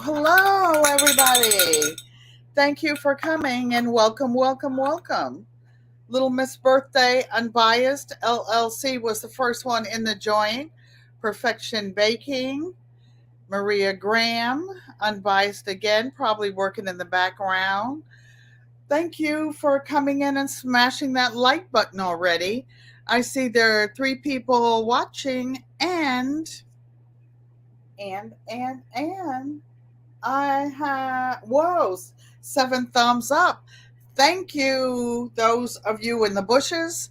Hello, everybody. Thank you for coming and welcome, welcome, welcome. Little Miss Birthday Unbiased LLC was the first one in the joint. Perfection Baking, Maria Graham, Unbiased again, probably working in the background. Thank you for coming in and smashing that like button already. I see there are 3 people watching and I have, whoa, 7 thumbs up. Thank you, those of you in the bushes.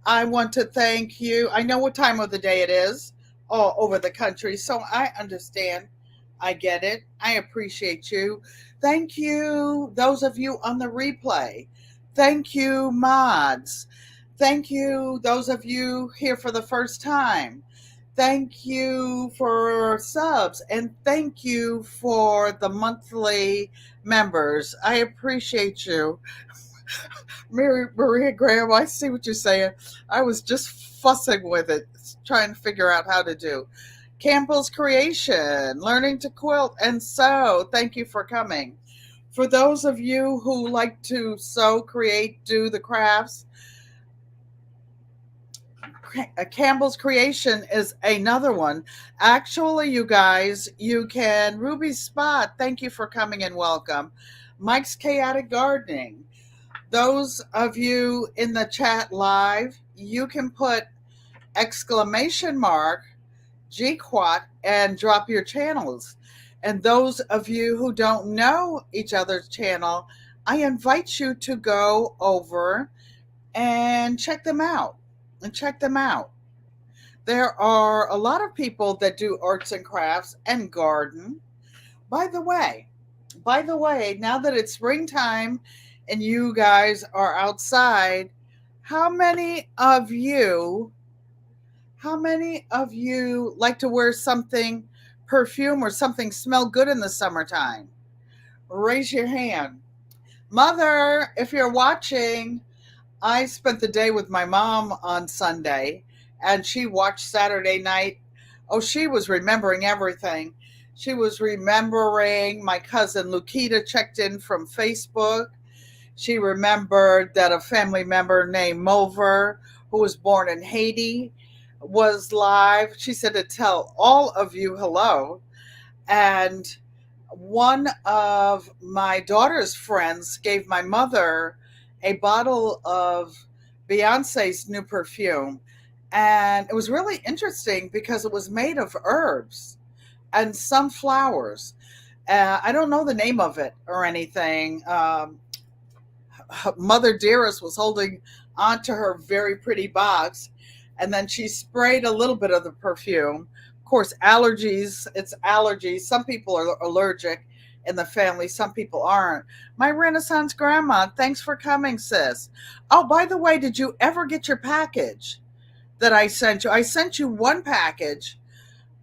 I want to thank you. I know what time of the day it is all over the country, so I understand. I get it. I appreciate you. Thank you, those of you on the replay. Thank you, mods. Thank you, those of you here for the first time. Thank you for subs and thank you for the monthly members. I appreciate you. Maria Graham, I see what you're saying. I was just fussing with it, trying to figure out how to do. Campbell's Creation, Learning to Quilt and Sew. Thank you for coming. For those of you who like to sew, create, do the crafts, Campbell's Creation is another one. Actually, you guys, you can. Ruby Spot, thank you for coming and welcome. Mike's Chaotic Gardening. Those of you in the chat live, you can put exclamation mark GQUAT and drop your channels. And those of you who don't know each other's channel, I invite you to go over and check them out. There are a lot of people that do arts and crafts and garden. By the way, now that it's springtime and you guys are outside, how many of you like to wear something perfume or something smell good in the summertime? Raise your hand. Mother, if you're watching, I spent the day with my mom on Sunday and she watched Saturday night. Oh, she was remembering everything. She was remembering my cousin Lukita checked in from Facebook. She remembered that a family member named Mover, who was born in Haiti, was live. She said to tell all of you hello. And one of my daughter's friends gave my mother a bottle of Beyonce's new perfume. And it was really interesting because it was made of herbs and some flowers. I don't know the name of it or anything. Mother Dearest was holding onto her very pretty box, and then she sprayed a little bit of the perfume. Of course, allergies, it's allergies. Some people are allergic in the family, some people aren't. My Renaissance grandma, thanks for coming, sis. Oh, by the way, did you ever get your package that I sent you? I sent you one package,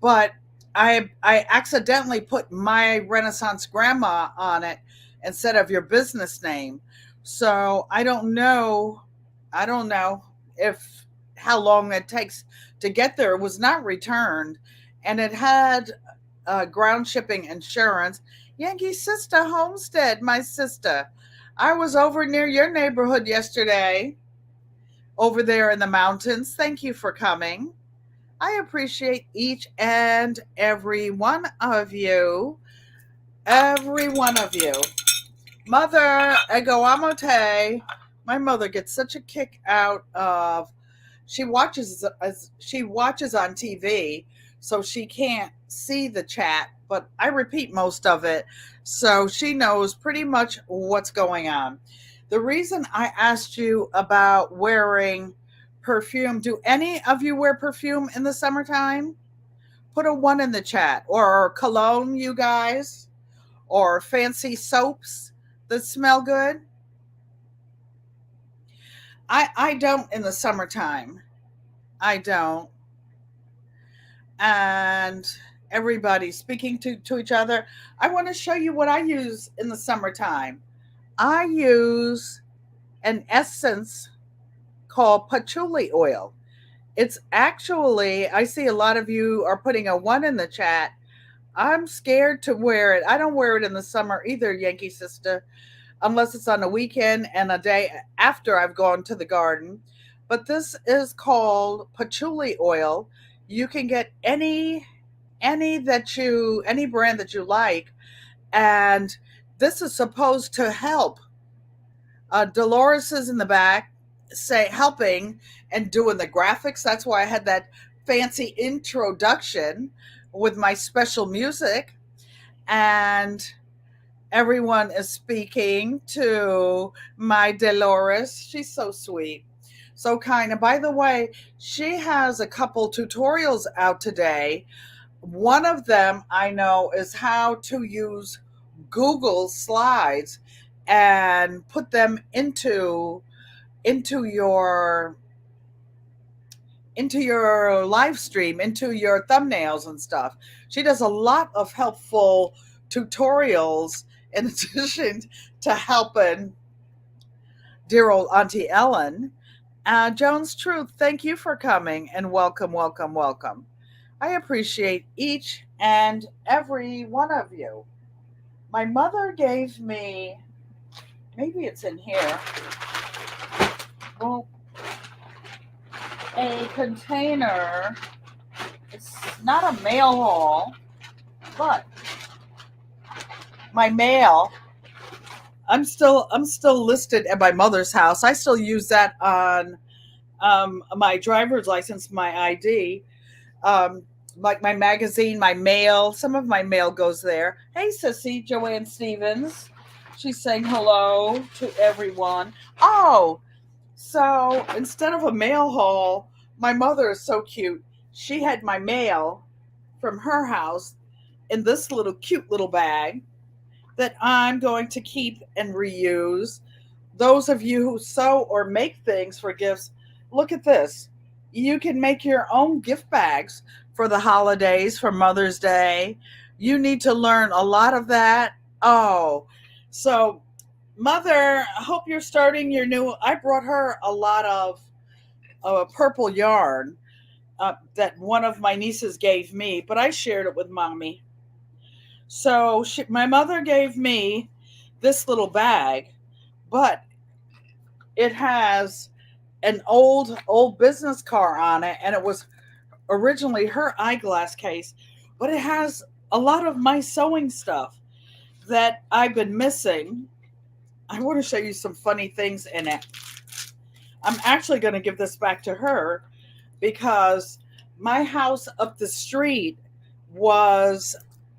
but I accidentally put my Renaissance grandma on it instead of your business name. So I don't know if how long it takes to get there. It was not returned, and it had ground shipping insurance. Yankee Sister Homestead, my sister. I was over near your neighborhood yesterday, over there in the mountains. Thank you for coming. I appreciate each and every one of you. Every one of you. Mother, Ego Amote. My mother gets such a kick out of she watches on TV, so she can't see the chat, but I repeat most of it, so she knows pretty much what's going on. The reason I asked you about wearing perfume, do any of you wear perfume in the summertime? Put a 1 in the chat. Or cologne, you guys? Or fancy soaps that smell good? I don't in the summertime. I don't. And everybody speaking to each other. I want to show you what I use in the summertime. I use an essence called patchouli oil. It's actually, I see a lot of you are putting a 1 in the chat. I'm scared to wear it. I don't wear it in the summer either, Yankee Sister, unless it's on a weekend and a day after I've gone to the garden. But this is called patchouli oil. You can get any brand that you like, and this is supposed to help. Dolores is in the back, say helping and doing the graphics. That's why I had that fancy introduction with my special music, and everyone is speaking to my Dolores. She's so sweet, so kind. And by the way, she has a couple tutorials out today. One of them I know is how to use Google Slides and put them into your into your live stream, into your thumbnails and stuff. She does a lot of helpful tutorials in addition to helping dear old Auntie Ellen. Jones Truth, thank you for coming and welcome, welcome, welcome. I appreciate each and every one of you. My mother gave me, maybe it's in here, well, a container. It's not a mail haul, but my mail. I'm still listed at my mother's house. I still use that on my driver's license, my ID, um, like my magazine, my mail. Some of my mail goes there. Hey, Sissy, Joanne Stevens. She's saying hello to everyone. Oh, so instead of a mail haul, my mother is so cute. She had my mail from her house in this little cute little bag that I'm going to keep and reuse. Those of you who sew or make things for gifts, look at this. You can make your own gift bags for the holidays, for Mother's Day. You need to learn a lot of that. Oh, so Mother, I hope you're starting your new. I brought her a lot of purple yarn that one of my nieces gave me, but I shared it with Mommy. So my mother gave me this little bag, but it has an old business card on it, and it was originally her eyeglass case, but it has a lot of my sewing stuff that I've been missing. I want to show you some funny things in it. I'm actually going to give this back to her because my house up the street was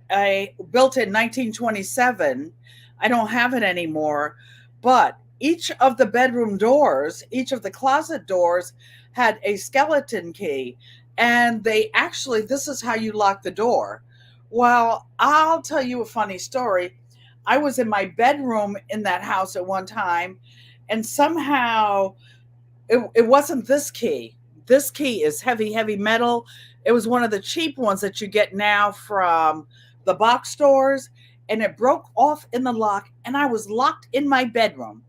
built in 1927. I don't have it anymore, but each of the bedroom doors, each of the closet doors had a skeleton key, and they actually, this is how you lock the door. Well, I'll tell you a funny story. I was in my bedroom in that house at one time, and somehow it wasn't this key. This key is heavy, heavy metal. It was one of the cheap ones that you get now from the box stores, and it broke off in the lock, and I was locked in my bedroom.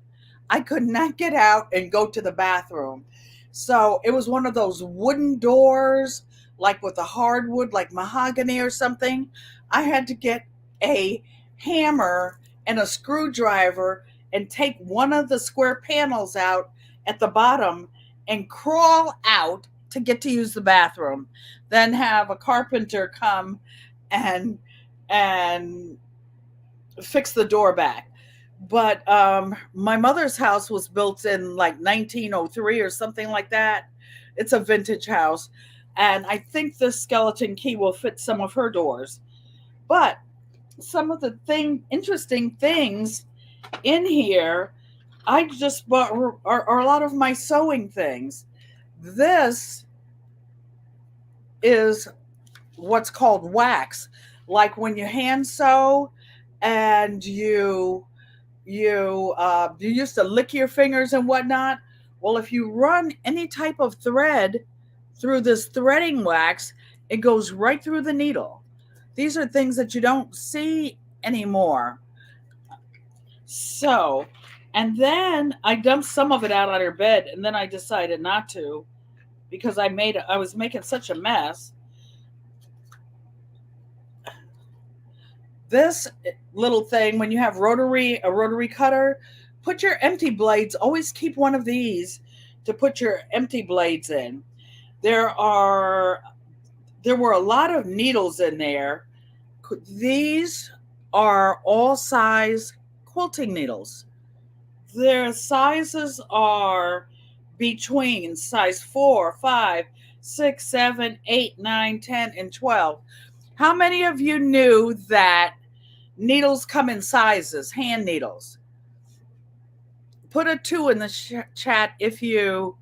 I could not get out and go to the bathroom. So it was one of those wooden doors, like with a hardwood, like mahogany or something. I had to get a hammer and a screwdriver and take one of the square panels out at the bottom and crawl out to get to use the bathroom. Then have a carpenter come and and fix the door back. But my mother's house was built in like 1903 or something like that. It's a vintage house, and I think this skeleton key will fit some of her doors. But some of the interesting things in here, I just bought are a lot of my sewing things. This is what's called wax, like when you hand sew and you used to lick your fingers and whatnot. Well, if you run any type of thread through this threading wax, it goes right through the needle. These are things that you don't see anymore. So, and then I dumped some of it out on her bed, and then I decided not to because I was making such a mess. This little thing, when you have a rotary cutter, put your empty blades, always keep one of these to put your empty blades in. There are there were a lot of needles in there. These are all size quilting needles. Their sizes are between size 4, 5, 6, 7, 8, 9, 10, and 12. How many of you knew that needles come in sizes, hand needles? Put a 2 in the chat if you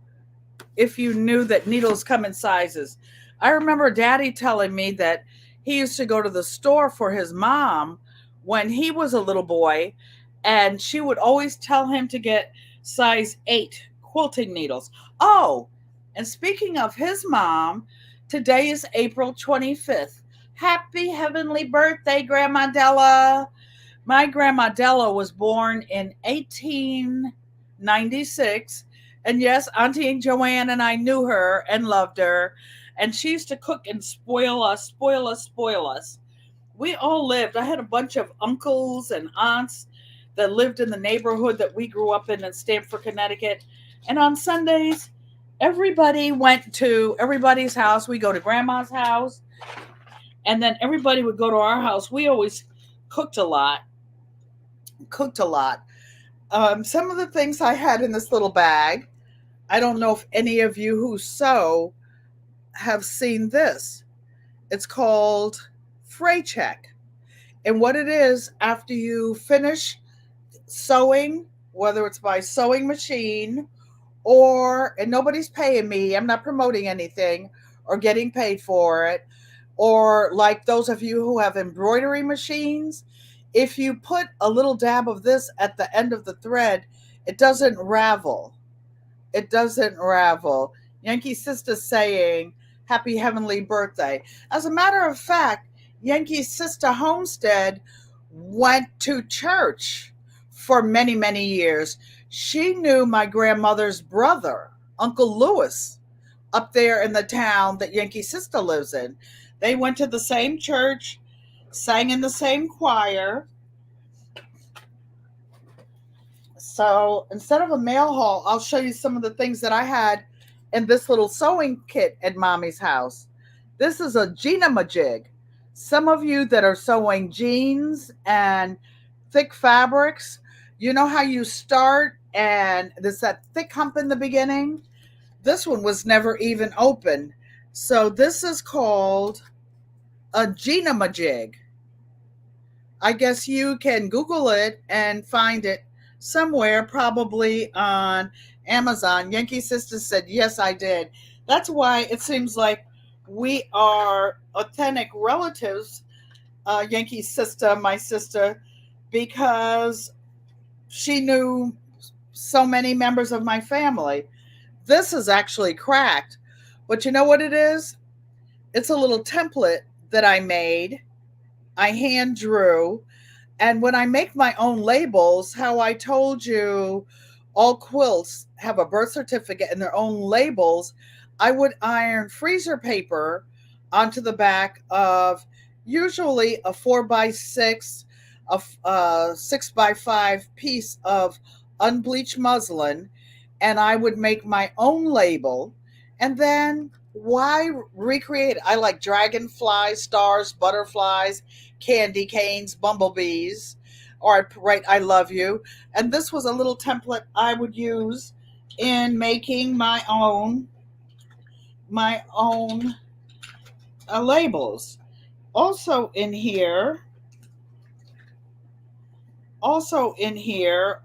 knew that needles come in sizes. I remember Daddy telling me that he used to go to the store for his mom when he was a little boy, and she would always tell him to get size 8 quilting needles. Oh, and speaking of his mom, today is April 25th. Happy heavenly birthday, Grandma Della. My Grandma Della was born in 1896. And yes, Auntie Joanne and I knew her and loved her. And she used to cook and spoil us, spoil us, spoil us. We all lived. I had a bunch of uncles and aunts that lived in the neighborhood that we grew up in Stamford, Connecticut. And on Sundays, everybody went to everybody's house. We go to Grandma's house, and then everybody would go to our house. We always cooked a lot. Cooked a lot. Some of the things I had in this little bag, I don't know if any of you who sew have seen this. It's called fray check. And what it is, after you finish sewing, whether it's by sewing machine or, and nobody's paying me, I'm not promoting anything or getting paid for it, or like those of you who have embroidery machines, if you put a little dab of this at the end of the thread, it doesn't ravel. It doesn't ravel. Yankee Sister saying, Happy Heavenly Birthday. As a matter of fact, Yankee Sister Homestead went to church for many, many years. She knew my grandmother's brother, Uncle Lewis, up there in the town that Yankee Sister lives in. They went to the same church, sang in the same choir. So instead of a mail haul, I'll show you some of the things that I had in this little sewing kit at Mommy's house. This is a Gina jig. Some of you that are sewing jeans and thick fabrics, you know how you start and there's that thick hump in the beginning? This one was never even open. So this is called a Gina jig. I guess you can Google it and find it somewhere, probably on Amazon. Yankee Sister said, yes, I did. That's why it seems like we are authentic relatives, Yankee Sister, my sister, because she knew so many members of my family. This is actually cracked, but you know what it is? It's a little template that I made. I hand drew. And when I make my own labels, how I told you all quilts have a birth certificate and their own labels, I would iron freezer paper onto the back of usually a 4x6, a 6x5 piece of unbleached muslin, and I would make my own label. And then why recreate it? I like dragonflies, stars, butterflies, candy canes, bumblebees, or write I love you. And this was a little template I would use in making my own labels. Also in here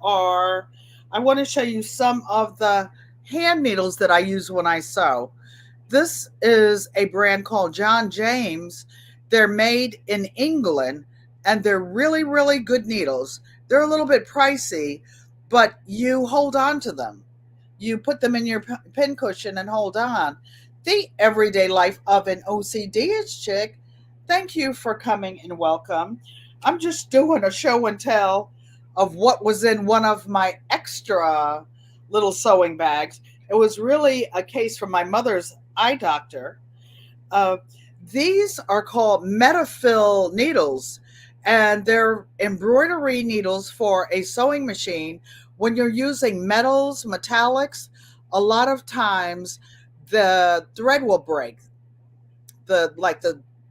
are, I want to show you some of the hand needles that I use when I sew. This is a brand called John James. They're made in England, and they're really, really good needles. They're a little bit pricey, but you hold on to them. You put them in your pin cushion and hold on. The Everyday Life of an OCD chick. Thank you for coming and welcome. I'm just doing a show and tell of what was in one of my extra little sewing bags. It was really a case from my mother's eye doctor. These are called Metafill needles, And they're embroidery needles for a sewing machine. When you're using metals, metallics, a lot of times the thread will break. The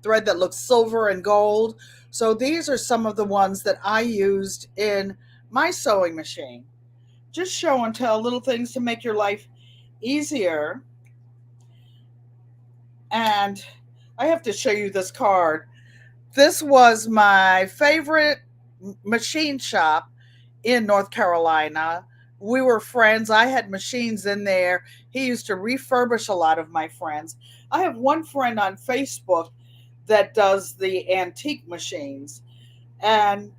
thread that looks silver and gold. So these are some of the ones that I used in my sewing machine. Just show and tell, little things to make your life easier. And I have to show you this card. This was my favorite machine shop in North Carolina. We were friends. I had machines in there. He used to refurbish a lot of my friends. I have one friend on Facebook that does the antique machines. And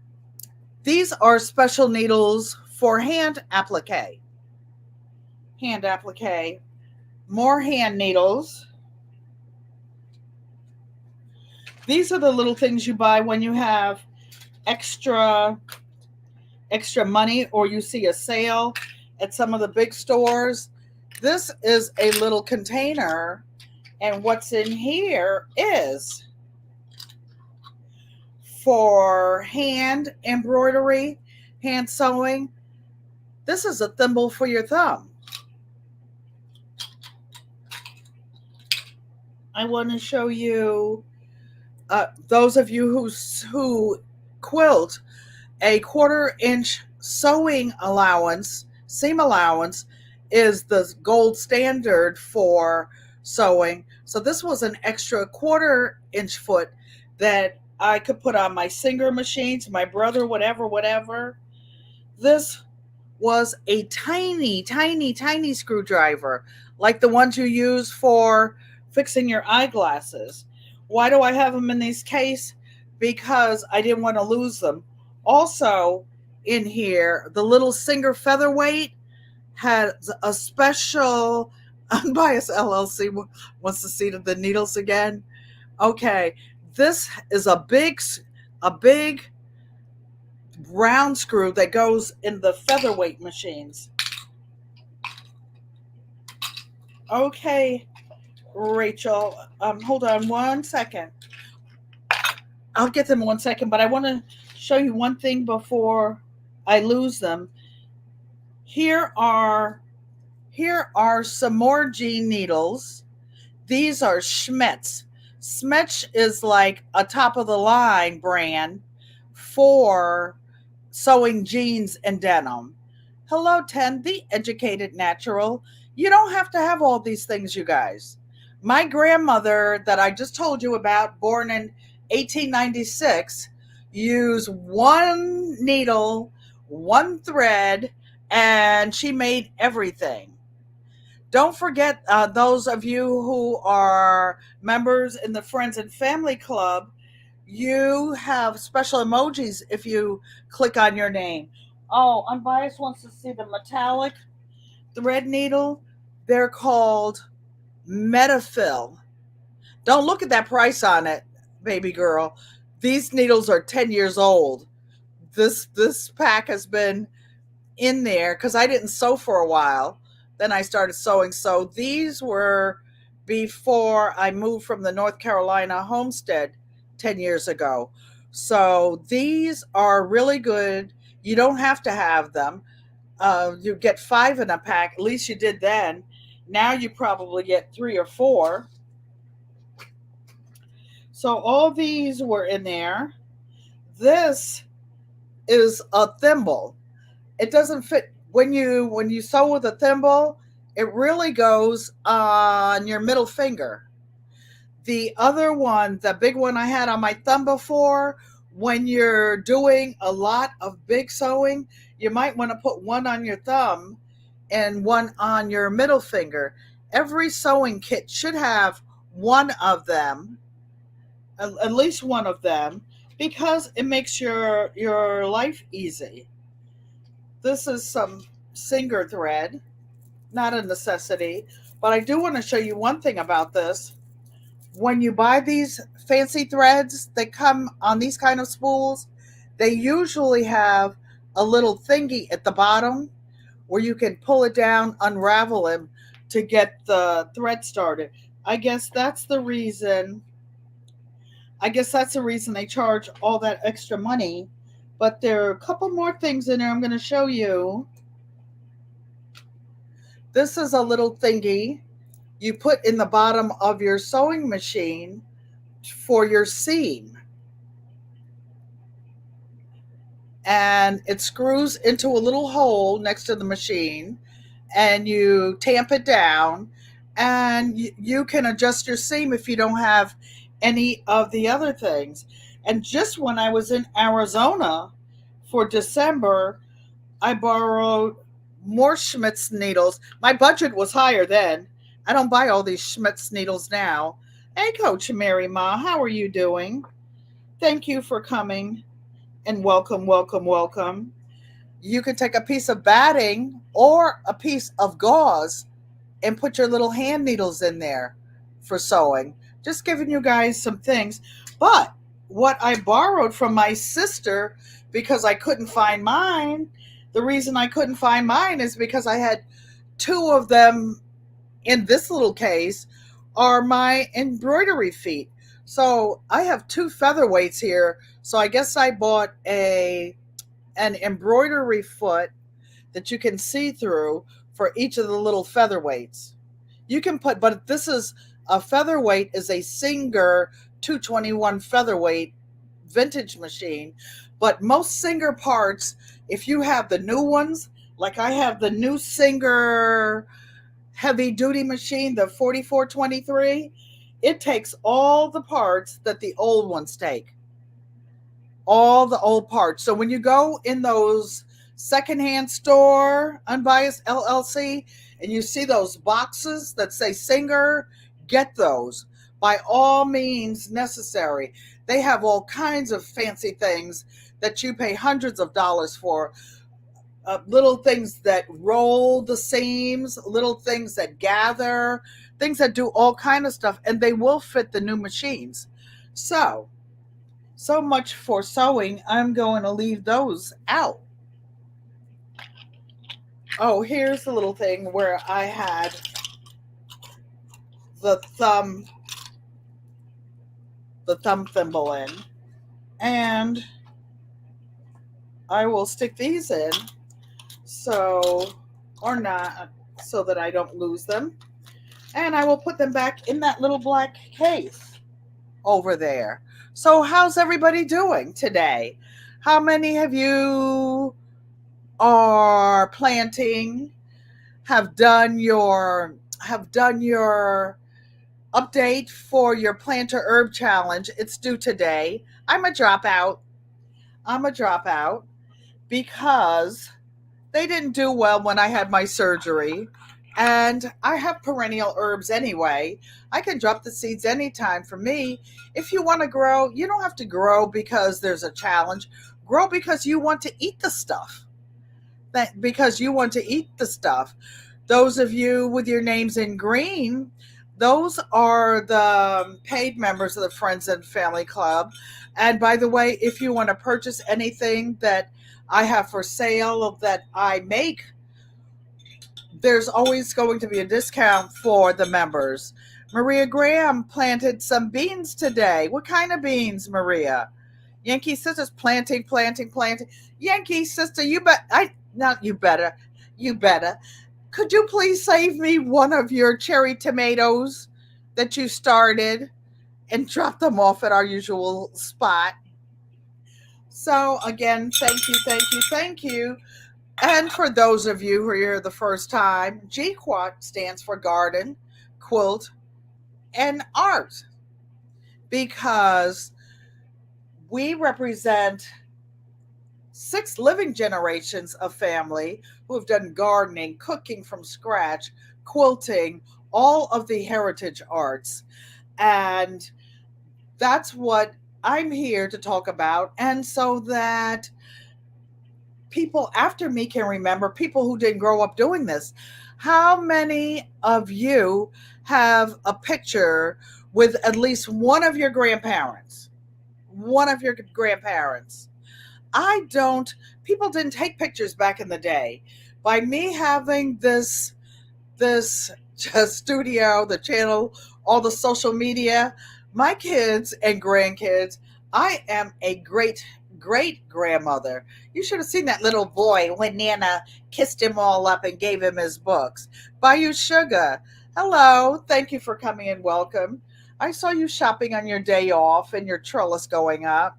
these are special needles for hand applique. Hand applique. More hand needles. These are the little things you buy when you have extra money or you see a sale at some of the big stores. This is a little container, and what's in here is for hand embroidery, hand sewing. This is a thimble for your thumb. I want to show you, those of you who quilt, a 1/4 inch sewing allowance, seam allowance, is the gold standard for sewing. So this was an extra 1/4 inch foot that I could put on my Singer machines, my brother, whatever. This was a tiny screwdriver, like the ones you use for fixing your eyeglasses. Why do I have them in this case? Because I didn't want to lose them. Also, in here, the little Singer featherweight has a special Unbiased LLC wants to see the needles again. Okay, this is a big round screw that goes in the featherweight machines. Okay, Rachel, hold on 1 second. I'll get them in 1 second, but I want to show you one thing before I lose them. Here are some more jean needles. These are Schmetz. Schmetz is like a top of the line brand for sewing jeans and denim. Hello, 10, the educated natural. You don't have to have all these things, you guys. My grandmother, that I just told you about, born in 1896, used one needle, one thread, and she made everything. Don't forget, those of you who are members in the Friends and Family Club, you have special emojis if you click on your name. Oh, Unbiased wants to see the metallic thread needle. They're called Metafill. Don't look at that price on it, baby girl. These needles are 10 years old. This pack has been in there because I didn't sew for a while. Then I started sewing. So these were before I moved from the North Carolina homestead 10 years ago. So these are really good. You don't have to have them. You get 5 in a pack. At least you did then. Now you probably get 3 or 4. So all these were in there. This is a thimble. It doesn't fit when you sew with a thimble. It really goes on your middle finger. The other one, the big one I had on my thumb before, when you're doing a lot of big sewing, you might want to put one on your thumb and one on your middle finger. Every sewing kit should have one of them, at least one of them, because it makes your life easy. This is some Singer thread, not a necessity, but I do want to show you one thing about this. When you buy these fancy threads that come on these kind of spools, they usually have a little thingy at the bottom where you can pull it down, unravel them to get the thread started. I guess that's the reason I guess that's the reason they charge all that extra money. But there are a couple more things in there I'm going to show you. This is a little thingy you put in the bottom of your sewing machine for your seam. And it screws into a little hole next to the machine, and you tamp it down, and you can adjust your seam if you don't have any of the other things. And just when I was in Arizona for December, I borrowed more Schmidt's needles. My budget was higher then. I don't buy all these Schmidt's needles now. Hey, Coach Mary Ma, how are you doing? Thank you for coming, and welcome, welcome, welcome. You can take a piece of batting or a piece of gauze and put your little hand needles in there for sewing. Just giving you guys some things. But what I borrowed from my sister, because I couldn't find mine, the reason I couldn't find mine is because I had two of them in this little case are my embroidery feet. So I have two featherweights here. So I guess I bought an embroidery foot that you can see through for each of the little featherweights. You can put, but this is a featherweight is a Singer 221 featherweight vintage machine. But most Singer parts, if you have the new ones, like I have the new Singer heavy duty machine, the 4423, it takes all the parts that the old ones take. All the old parts. So when you go in those secondhand store, Unbiased LLC, and you see those boxes that say Singer, get those by all means necessary. They have all kinds of fancy things that you pay hundreds of dollars for. Little things that roll the seams, little things that gather, things that do all kind of stuff, and they will fit the new machines. So much for sewing. I'm going to leave those out. Oh, here's the little thing where I had the thumb thimble in, and I will stick these in so or not so that I don't lose them, and I will put them back in that little black case over there. So how's everybody doing today? How many of you are planting, have done your update for your planter herb challenge? It's due today. I'm a dropout because they didn't do well when I had my surgery. And I have perennial herbs anyway. I can drop the seeds anytime. For me, if you want to grow, you don't have to grow because there's a challenge. Grow because you want to eat the stuff. Because you want to eat the stuff. Those of you with your names in green, those are the paid members of the Friends and Family Club. And by the way, if you want to purchase anything that I have for sale that I make, there's always going to be a discount for the members. Maria Graham planted some beans today. What kind of beans, Maria? Yankee Sister's planting, planting, planting. Yankee Sister, you better. Could you please save me one of your cherry tomatoes that you started and drop them off at our usual spot? So again, thank you, thank you, thank you. And for those of you who are here the first time, GQUAT stands for Garden, Quilt, and Art, because we represent 6 living generations of family who have done gardening, cooking from scratch, quilting, all of the heritage arts. And that's what I'm here to talk about. And so that people after me can remember, people who didn't grow up doing this. How many of you have a picture with at least one of your grandparents? One of your grandparents. I don't, people didn't take pictures back in the day. By me having this studio, the channel, all the social media, My kids and grandkids, I am a great grandmother. You should have seen that little boy when Nana kissed him all up and gave him his books. Bayou Sugar, hello. Thank you for coming and welcome. I saw you shopping on your day off and your trellis going up.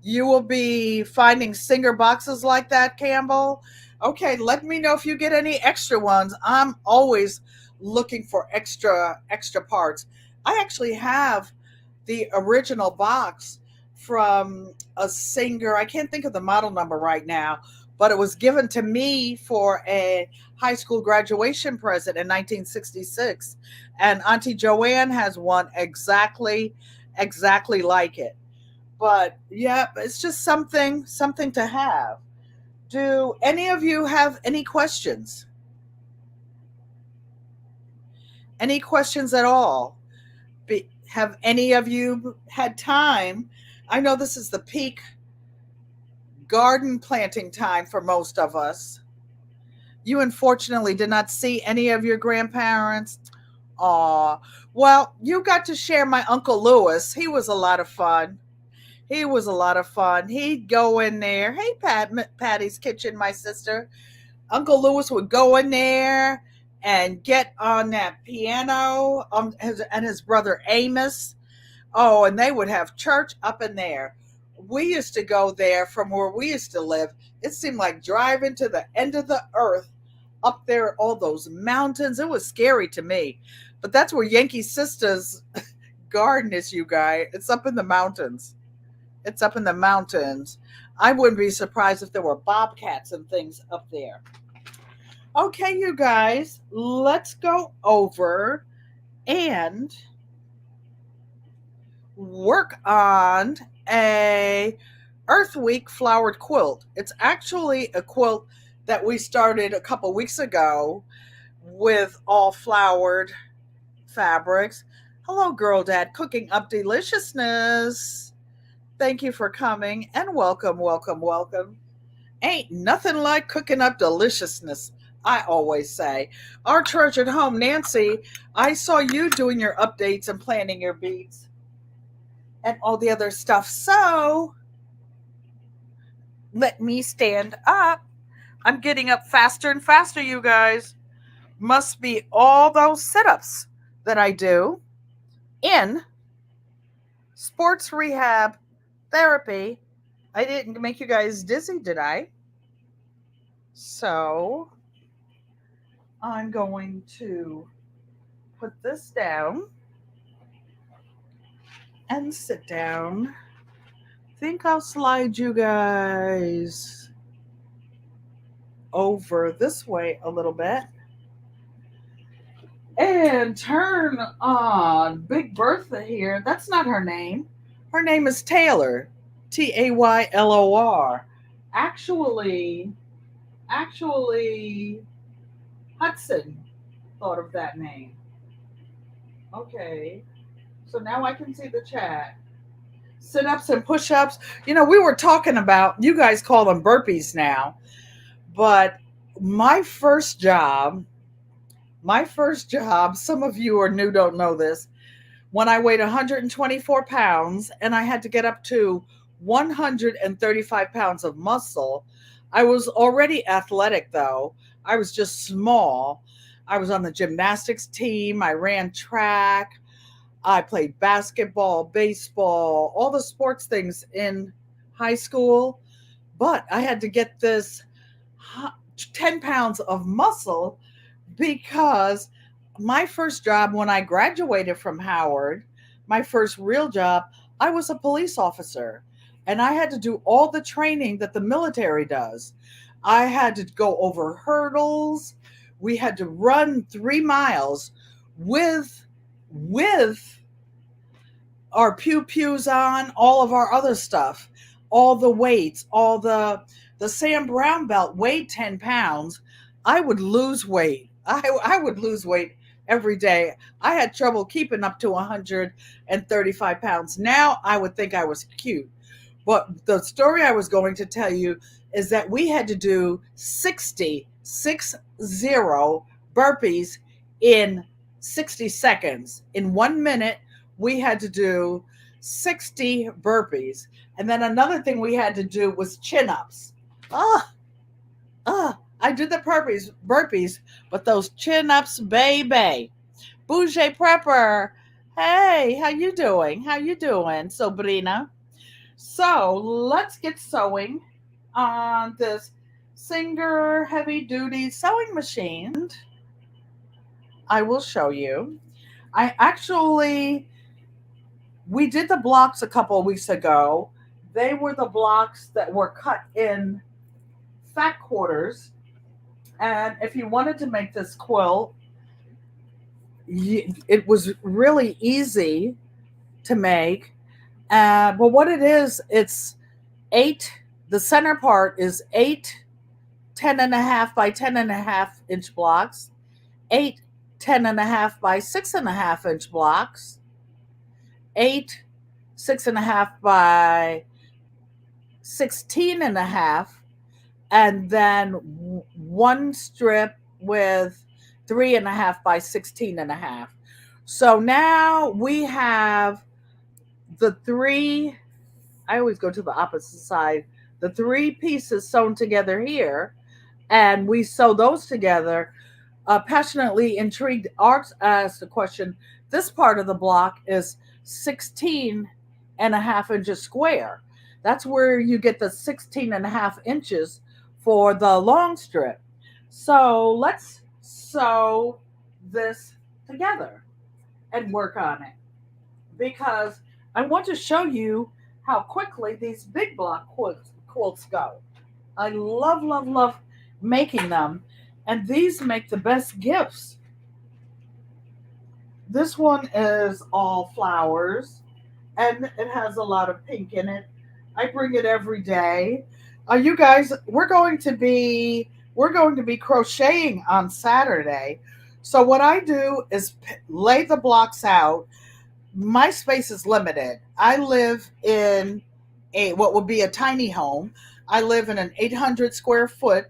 You will be finding Singer boxes like that, Campbell. Okay, let me know if you get any extra ones. I'm always looking for extra parts. I actually have the original box from a Singer. I can't think of the model number right now, but it was given to me for a high school graduation present in 1966. And Auntie Joanne has one exactly like it. But yeah, it's just something to have. Do any of you have any questions? Any questions at all? Have any of you had time? I know this is the peak garden planting time for most of us. You unfortunately did not see any of your grandparents. Aw, well, you got to share my Uncle Lewis. He was a lot of fun. He was a lot of fun. He'd go in there. Hey, Patty's Kitchen, my sister. Uncle Lewis would go in there and get on that piano, and his brother Amos. Oh, and they would have church up in there. We used to go there from where we used to live. It seemed like driving to the end of the earth up there, all those mountains. It was scary to me. But that's where Yankee Sister's garden is, you guys. It's up in the mountains. It's up in the mountains. I wouldn't be surprised if there were bobcats and things up there. Okay, you guys, let's go over and work on a Earth Week flowered quilt. It's actually a quilt that we started a couple weeks ago with all flowered fabrics. Hello, Girl Dad, cooking up deliciousness. Thank you for coming and welcome. Ain't nothing like cooking up deliciousness, I always say. Our treasured home, Nancy, I saw you doing your updates and planning your beats and all the other stuff. So let me stand up. I'm getting up faster and faster, you guys. Must be all those sit-ups that I do in sports rehab therapy. I didn't make you guys dizzy, did I? So I'm going to put this down and sit down. Think I'll slide you guys over this way a little bit and turn on Big Bertha here. That's not her name. Her name is Taylor. Taylor. Actually, Hudson thought of that name. Okay. So now I can see the chat. Sit ups and push ups. We were talking about, you guys call them burpees now, but my first job, some of you are new, don't know this, when I weighed 124 pounds and I had to get up to 135 pounds of muscle. I was already athletic, though. I was just small. I was on the gymnastics team. I ran track. I played basketball, baseball, all the sports things in high school. But I had to get this 10 pounds of muscle because my first job when I graduated from Howard, my first real job, I was a police officer. And I had to do all the training that the military does. I had to go over hurdles. We had to run 3 miles with our pews on, all of our other stuff, all the weights, all the Sam Brown belt weighed 10 pounds. I would lose weight. I would lose weight every day. I had trouble keeping up to 135 pounds. Now I would think I was cute. But the story I was going to tell you is that we had to do 60 burpees in 60 seconds. In 1 minute, we had to do 60 burpees. And then another thing we had to do was chin ups. Oh, I did the burpees, but those chin ups, baby. Bougie Prepper. Hey, how you doing? How you doing, Sabrina? So let's get sewing on this Singer heavy duty sewing machine. I will show you. I actually, we did the blocks a couple of weeks ago. They were the blocks that were cut in fat quarters. And if you wanted to make this quilt, it was really easy to make. But what it is, it's eight, the center part is eight 10.5 by 10.5 inch blocks, eight 10.5 by 6.5 inch blocks, eight 6.5 by 16.5, and then one strip with 3.5 by 16.5. So now we have the three, I always go to the opposite side, the three pieces sewn together here, and we sew those together. Passionately intrigued Arts asked the question, this part of the block is 16.5 inches square. That's where you get the 16.5 inches for the long strip. So let's sew this together and work on it, because I want to show you how quickly these big block quilts go. I love, love, love making them, and these make the best gifts. This one is all flowers, and it has a lot of pink in it. I bring it every day. You guys, we're going to be crocheting on Saturday. So what I do is lay the blocks out. My space is limited. I live in a what would be a tiny home. I live in an 800 square foot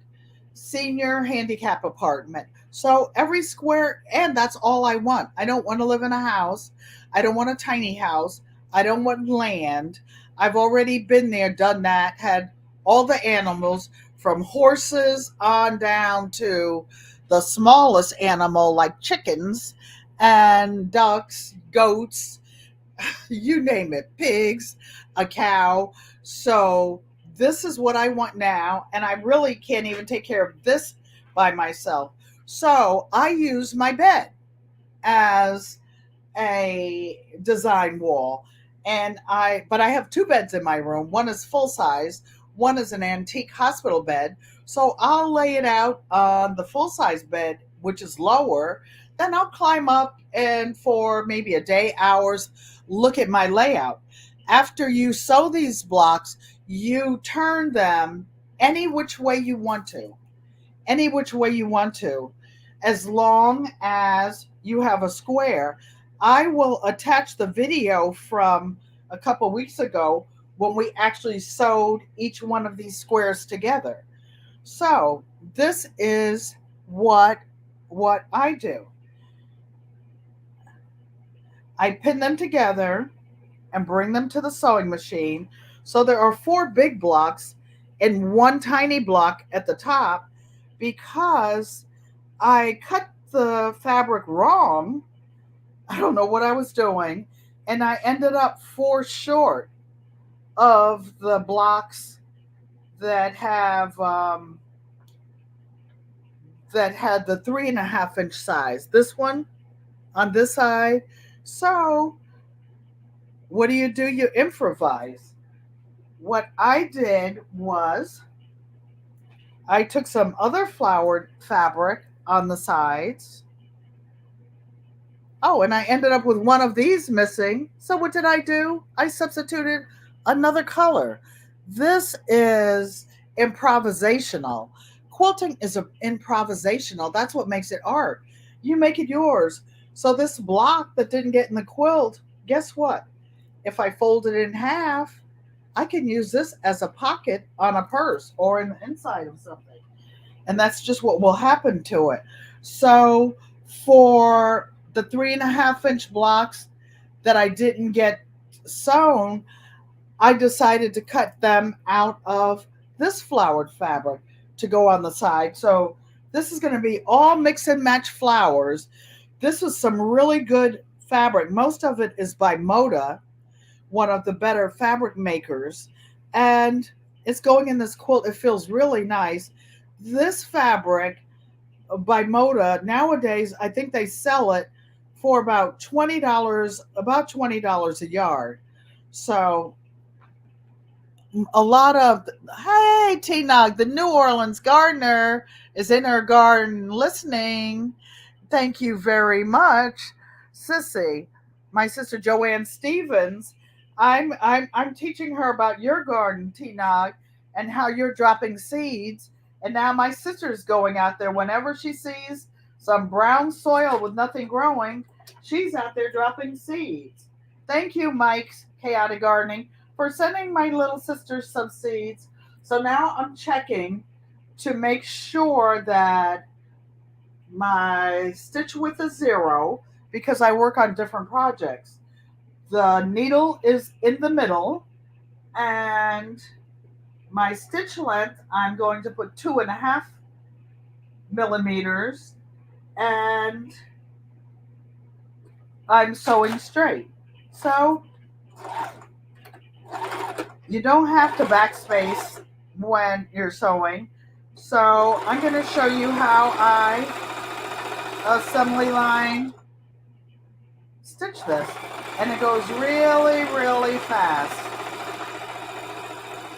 senior handicap apartment. So every square, and that's all I want. I don't want to live in a house. I don't want a tiny house. I don't want land. I've already been there, done that, had all the animals from horses on down to the smallest animal like chickens and ducks, goats, you name it, pigs, a cow. So this is what I want now, and I really can't even take care of this by myself. So I use my bed as a design wall. But I have two beds in my room. One is full size, one is an antique hospital bed. So I'll lay it out on the full size bed, which is lower. Then I'll climb up and for maybe a day, hours, look at my layout. After you sew these blocks, you turn them any which way you want to, any which way you want to, as long as you have a square. I will attach the video from a couple weeks ago when we actually sewed each one of these squares together. So this is what I do. I pin them together and bring them to the sewing machine. So there are four big blocks and one tiny block at the top, because I cut the fabric wrong. I don't know what I was doing, and I ended up four short of the blocks that had the 3.5 inch size. This one on this side. So what do? You improvise. What I did was I took some other flowered fabric on the sides. Oh, and I ended up with one of these missing. So what did I do? I substituted another color. This is improvisational. Quilting is improvisational. That's what makes it art. You make it yours. So this block that didn't get in the quilt, guess what? If I fold it in half, I can use this as a pocket on a purse or in the inside of something. And that's just what will happen to it. So for the 3.5 inch blocks, that I didn't get sewn, I decided to cut them out of this flowered fabric to go on the side. So this is going to be all mix and match flowers. This was some really good fabric. Most of it is by Moda, one of the better fabric makers. And it's going in this quilt. It feels really nice. This fabric by Moda, nowadays, I think they sell it for about $20 a yard. So a lot of, hey, T-Nog, the New Orleans gardener is in her garden listening. Thank you very much, Sissy. My sister Joanne Stevens. I'm teaching her about your garden, T-Nog, and how you're dropping seeds. And now my sister's going out there whenever she sees some brown soil with nothing growing, she's out there dropping seeds. Thank you, Mike's Chaotic Gardening, for sending my little sister some seeds. So now I'm checking to make sure that my stitch width is 0 because I work on different projects. The needle is in the middle, and my stitch length, I'm going to put 2.5 millimeters, and I'm sewing straight. So you don't have to backspace when you're sewing. So I'm going to show you how I assembly line stitch this. And it goes really, really fast.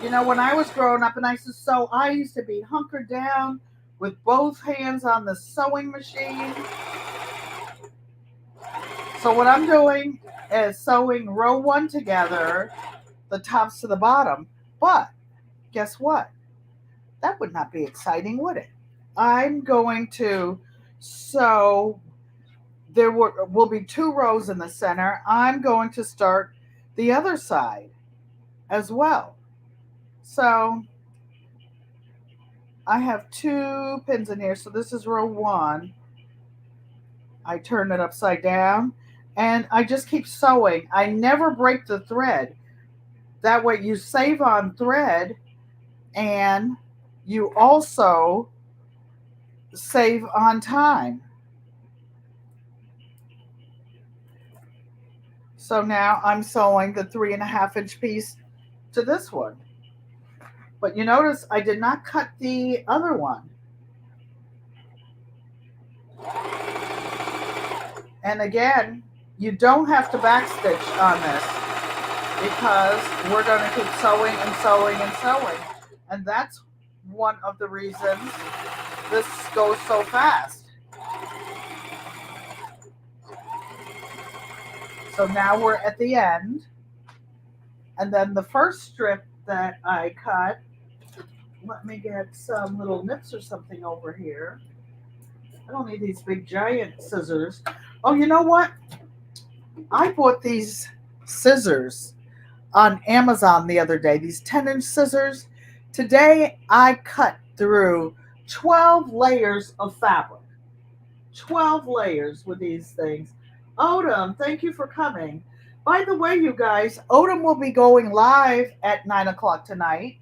You know, when I was growing up and I used to sew, I used to be hunkered down with both hands on the sewing machine. So what I'm doing is sewing row 1 together, the tops to the bottom. But guess what? That would not be exciting, would it? I'm going to sew, there will be 2 rows in the center. I'm going to start the other side as well. So I have 2 pins in here. So this is row 1. I turn it upside down and I just keep sewing. I never break the thread. That way you save on thread and you also save on time. So now I'm sewing the 3.5-inch piece to this one. But you notice I did not cut the other one. And again, you don't have to backstitch on this because we're going to keep sewing and sewing and sewing. And that's one of the reasons this goes so fast. So now we're at the end. And then the first strip that I cut, let me get some little nips or something over here. I don't need these big giant scissors. Oh, you know what? I bought these scissors on Amazon the other day, these 10-inch scissors. Today I cut through 12 layers of fabric. 12 layers with these things. Odom, thank you for coming. By the way, you guys, Odom will be going live at 9 o'clock tonight.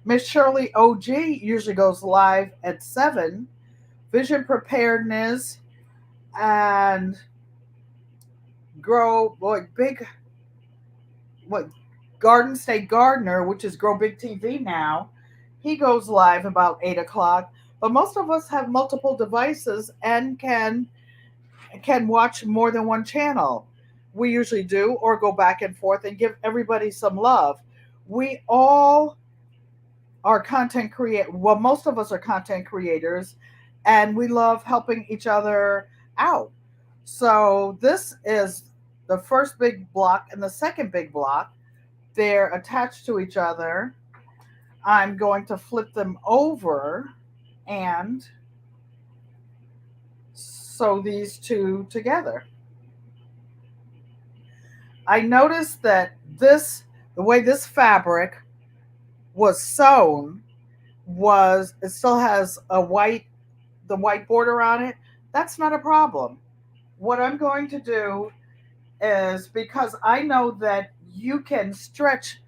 Miss Shirley OG usually goes live at 7. Vision Preparedness and Grow Garden State Gardener, which is Grow Big TV now. He goes live about 8 o'clock. But most of us have multiple devices and can watch more than one channel. We usually do, or go back and forth and give everybody some love. We all are content creators. Well, most of us are content creators, and we love helping each other out. So this is the first big block and the second big block. They're attached to each other. I'm going to flip them over and sew these 2 together. I noticed that the way this fabric was sewn it still has the white border on it. That's not a problem. What I'm going to do is because I know that you can stretch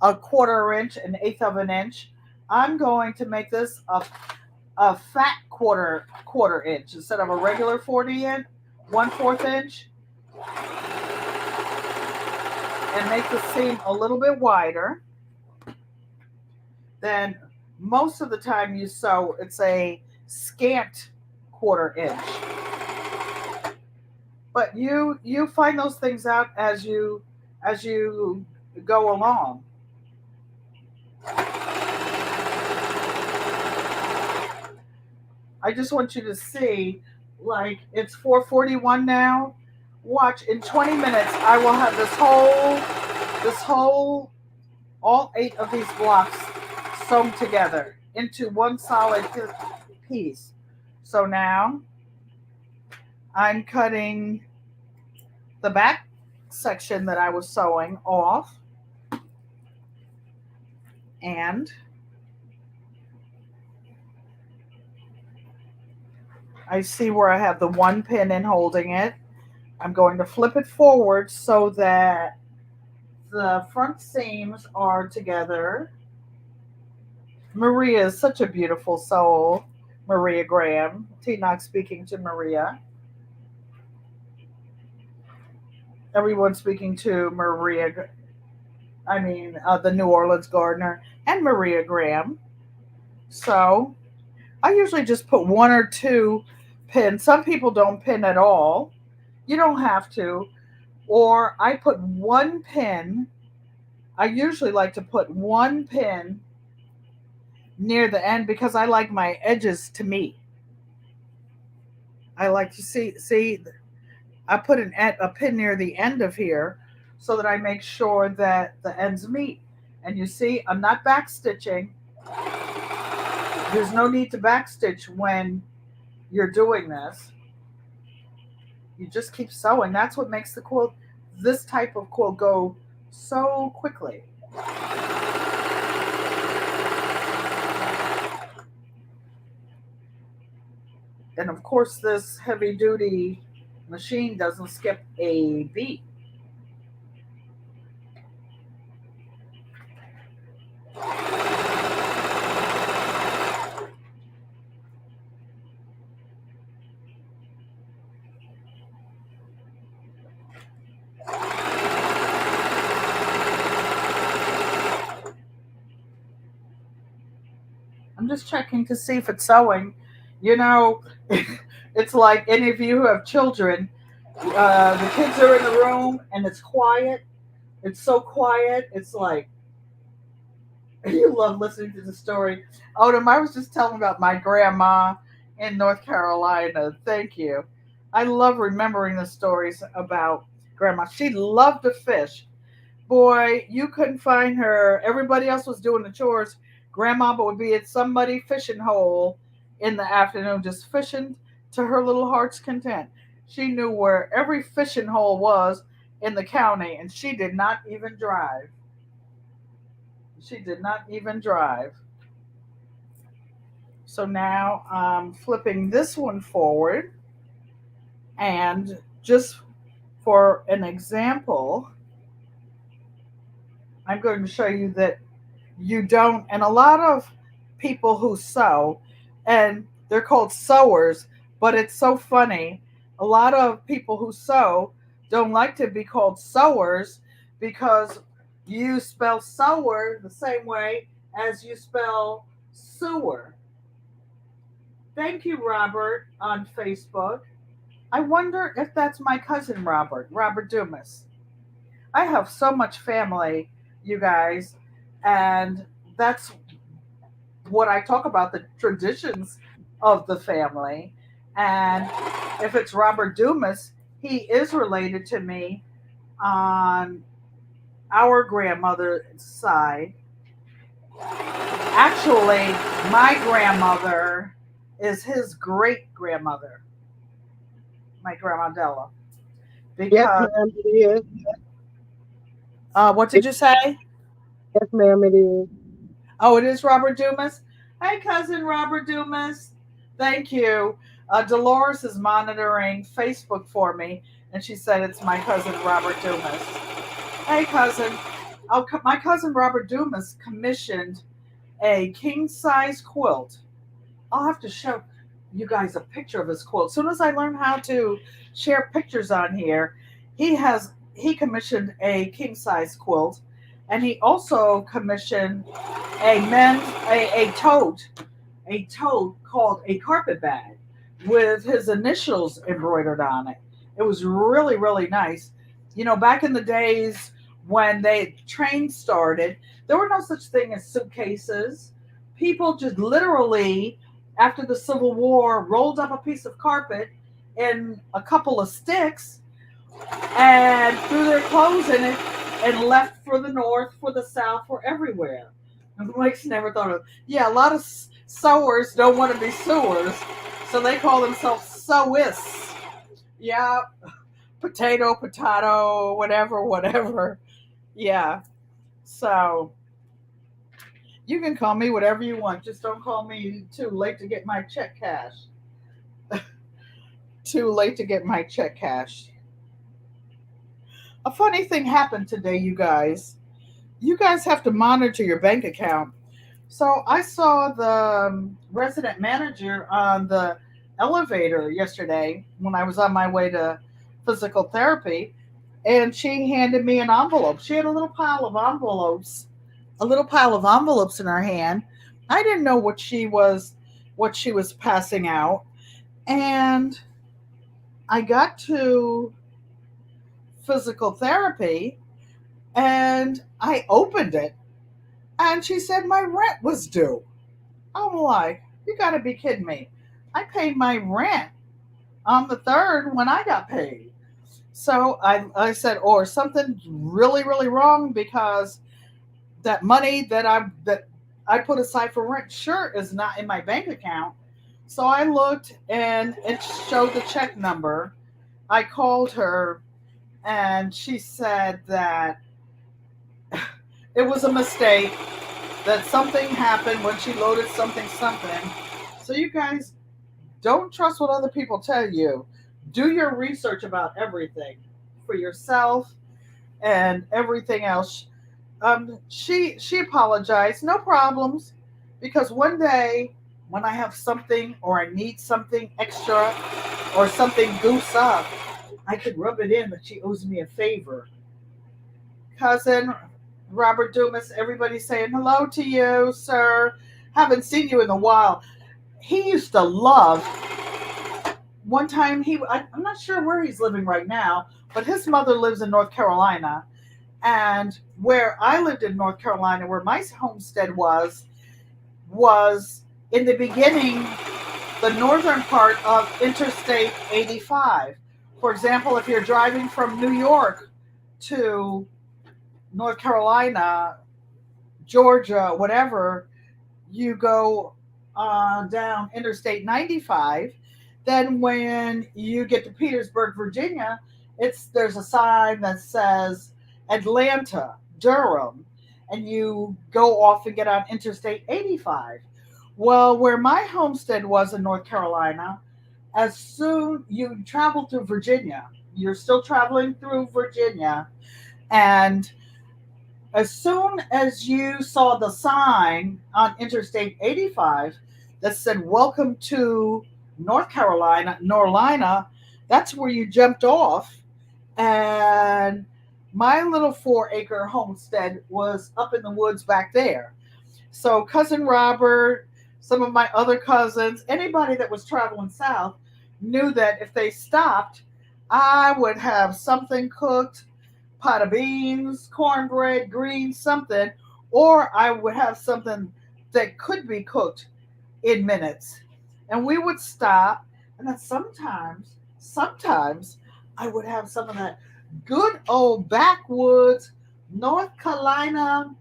a quarter inch, an eighth of an inch. I'm going to make this a fat quarter inch instead of a regular 40 inch, 1/4 inch, and make the seam a little bit wider. Then most of the time you sew, it's a scant quarter inch. But you find those things out as you go along. I just want you to see, like it's 4:41 now. Watch, in 20 minutes I will have this whole all 8 of these blocks sewn together into one solid piece. So now I'm cutting the back section that I was sewing off, and I see where I have the one pin in holding it. I'm going to flip it forward so that the front seams are together. Maria is such a beautiful soul. Maria Graham. T Knox speaking to Maria. Everyone speaking to Maria. The New Orleans gardener and Maria Graham. So I usually just put one or two pins. Some people don't pin at all. You don't have to. Or I put one pin. I usually like to put one pin near the end because I like my edges to meet. I like to see I put a pin near the end of here so that I make sure that the ends meet. And you see, I'm not back stitching. There's no need to back stitch when you're doing this. You just keep sewing. That's what makes the quilt, this type of quilt, go so quickly. And of course, this heavy duty machine doesn't skip a beat. I'm just checking to see if it's sewing. You know, it's like any of you who have children. The kids are in the room and it's quiet. It's so quiet. It's like you love listening to the story. Odom, I was just telling about my grandma in North Carolina. Thank you. I love remembering the stories about grandma. She loved to fish. Boy, you couldn't find her. Everybody else was doing the chores. Grandma would be at somebody's fishing hole in the afternoon, just fishing to her little heart's content. She knew where every fishing hole was in the county, and she did not even drive. She did not even drive. So now I'm flipping this one forward, and just for an example, I'm going to show you that you don't, and a lot of people who sew, and they're called sewers, but it's so funny. A lot of people who sew don't like to be called sewers because you spell sewer the same way as you spell sewer. Thank you, Robert, on Facebook. I wonder if that's my cousin Robert Dumas. I have so much family, you guys, and that's what I talk about, the traditions of the family. And if it's Robert Dumas, he is related to me on our grandmother's side. Actually, my grandmother is his great grandmother, my grandma Della. Yes, Because, ma'am, it is. what did It, you say? yes, ma'am, it is. Oh, it is Robert Dumas. Hey, cousin Robert Dumas. Thank you. Dolores is monitoring Facebook for me, And she said, it's my cousin Robert Dumas. Hey, cousin. Oh, my cousin Robert Dumas commissioned a king size quilt. I'll have to show you guys a picture of his quilt. As soon as I learn how to share pictures on here, he commissioned a king size quilt, and he also commissioned a men's a tote called a carpet bag with his initials embroidered on it. It was really, really nice. You know, back in the days when trains started, there were no such thing as suitcases. People just literally, after the Civil War, rolled up a piece of carpet in a couple of sticks and threw their clothes in it and left for the north, for the south, for everywhere. And Mike's never thought of it. Yeah, a lot of sewers don't want to be sewers, so they call themselves sewists. Yeah, potato, whatever, whatever. Yeah, so you can call me whatever you want. Just don't call me too late to get my check cashed. Too late to get my check cashed. A funny thing happened today, you guys. You guys have to monitor your bank account. So I saw the resident manager on the elevator yesterday when I was on my way to physical therapy, and she handed me an envelope. She had a little pile of envelopes in her hand. I didn't know what she was passing out, and I got to physical therapy and I opened it, and she said my rent was due. I'm like, you got to be kidding me. I paid my rent on the 3rd when I got paid. So I said, or something really, really wrong, because that money that I put aside for rent sure is not in my bank account. So I looked and it showed the check number. I called her and she said that it was a mistake, that something happened when she loaded something. So you guys, don't trust what other people tell you. Do your research about everything for yourself and everything else. She apologized, no problems, because one day when I have something or I need something extra or something goose up, I could rub it in that she owes me a favor. Cousin Robert Dumas, everybody saying hello to you, sir. Haven't seen you in a while. He used to love. One time I'm not sure where he's living right now, but his mother lives in North Carolina, and where I lived in North Carolina, where my homestead was in the beginning the northern part of Interstate 85. For example, if you're driving from New York to North Carolina, Georgia, whatever, you go down Interstate 95. Then when you get to Petersburg, Virginia, there's a sign that says Atlanta, Durham, and you go off and get on Interstate 85. Well, where my homestead was in North Carolina, as soon you travel through Virginia, you're still traveling through Virginia, and as soon as you saw the sign on Interstate 85 that said "Welcome to North Carolina, Norlina," that's where you jumped off. And my little 4-acre homestead was up in the woods back there. So cousin Robert, some of my other cousins, anybody that was traveling south knew that if they stopped, I would have something cooked, pot of beans, cornbread, greens, something, or I would have something that could be cooked in minutes. And we would stop, and then sometimes I would have some of that good old backwoods North Carolina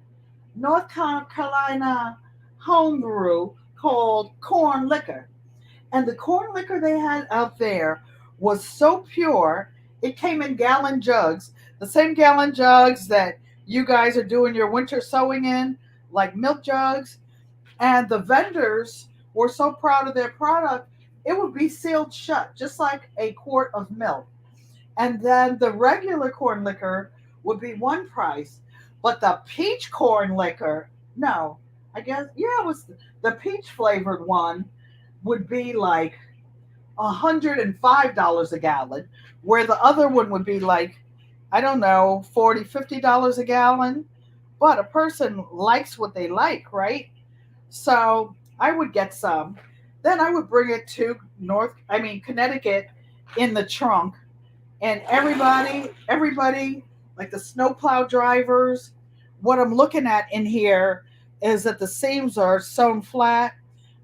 homebrew called corn liquor. And the corn liquor they had out there was so pure, it came in gallon jugs, the same gallon jugs that you guys are doing your winter sewing in, like milk jugs. And the vendors were so proud of their product, it would be sealed shut, just like a quart of milk. And then the regular corn liquor would be one price, but the peach corn liquor, no, I guess, yeah, it was the peach flavored one would be like $105 a gallon, where the other one would be like, I don't know, $40, $50 a gallon. But a person likes what they like, right? So I would get some. Then I would bring it to Connecticut in the trunk. And everybody, like the snowplow drivers, what I'm looking at in here is that the seams are sewn flat.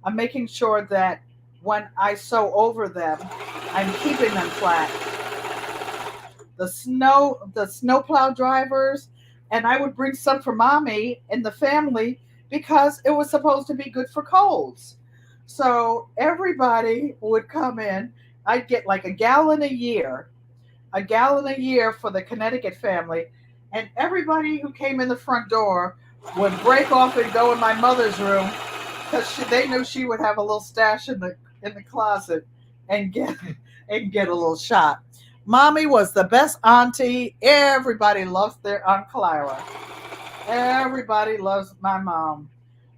I'm making sure that when I sew over them, I'm keeping them flat. The snowplow drivers, and I would bring some for mommy and the family because it was supposed to be good for colds. So everybody would come in. I'd get like a gallon a year for the Connecticut family, and everybody who came in the front door would break off and go in my mother's room because they knew she would have a little stash in the closet and get a little shot. Mommy was the best auntie. Everybody loves their Aunt Clara. Everybody loves my mom.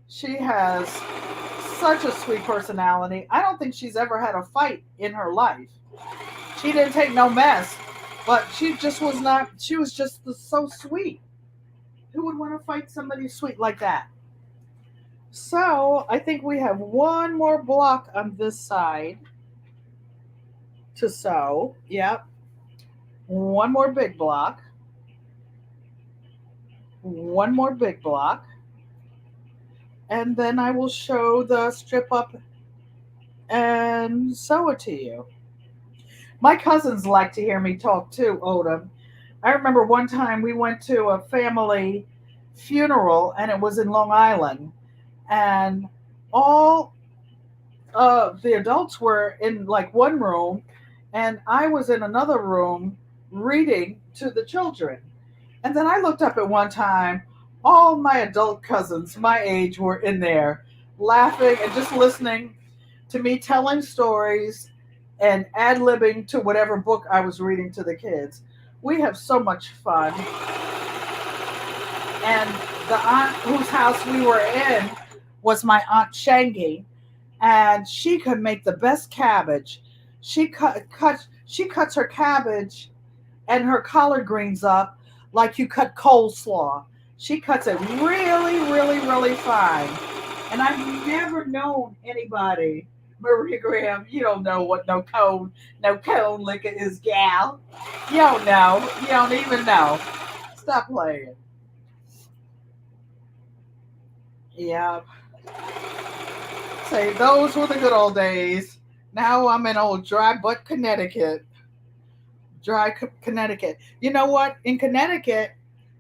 She has such a sweet personality. I don't think she's ever had a fight in her life. She didn't take no mess, but she just was not, she was just so sweet. Who would want to fight somebody sweet like that? So I think we have one more block on this side to sew. Yep. One more big block. One more big block. And then I will show the strip up and sew it to you. My cousins like to hear me talk too, Odom. I remember one time we went to a family funeral and it was in Long Island. And all the adults were in like one room, and I was in another room reading to the children. And then I looked up at one time, all my adult cousins my age were in there laughing and just listening to me telling stories and ad libbing to whatever book I was reading to the kids. We have so much fun. And the aunt whose house we were in was my Aunt Shangy, and she could make the best cabbage. She cuts her cabbage and her collard greens up like you cut coleslaw. She cuts it really, really, really fine. And I've never known anybody, Marie Graham, you don't know what no cone liquor is, gal. You don't know. You don't even know. Stop playing. Yeah. Say those were the good old days. Now I'm in old dry butt Connecticut. Connecticut. You know what? In Connecticut,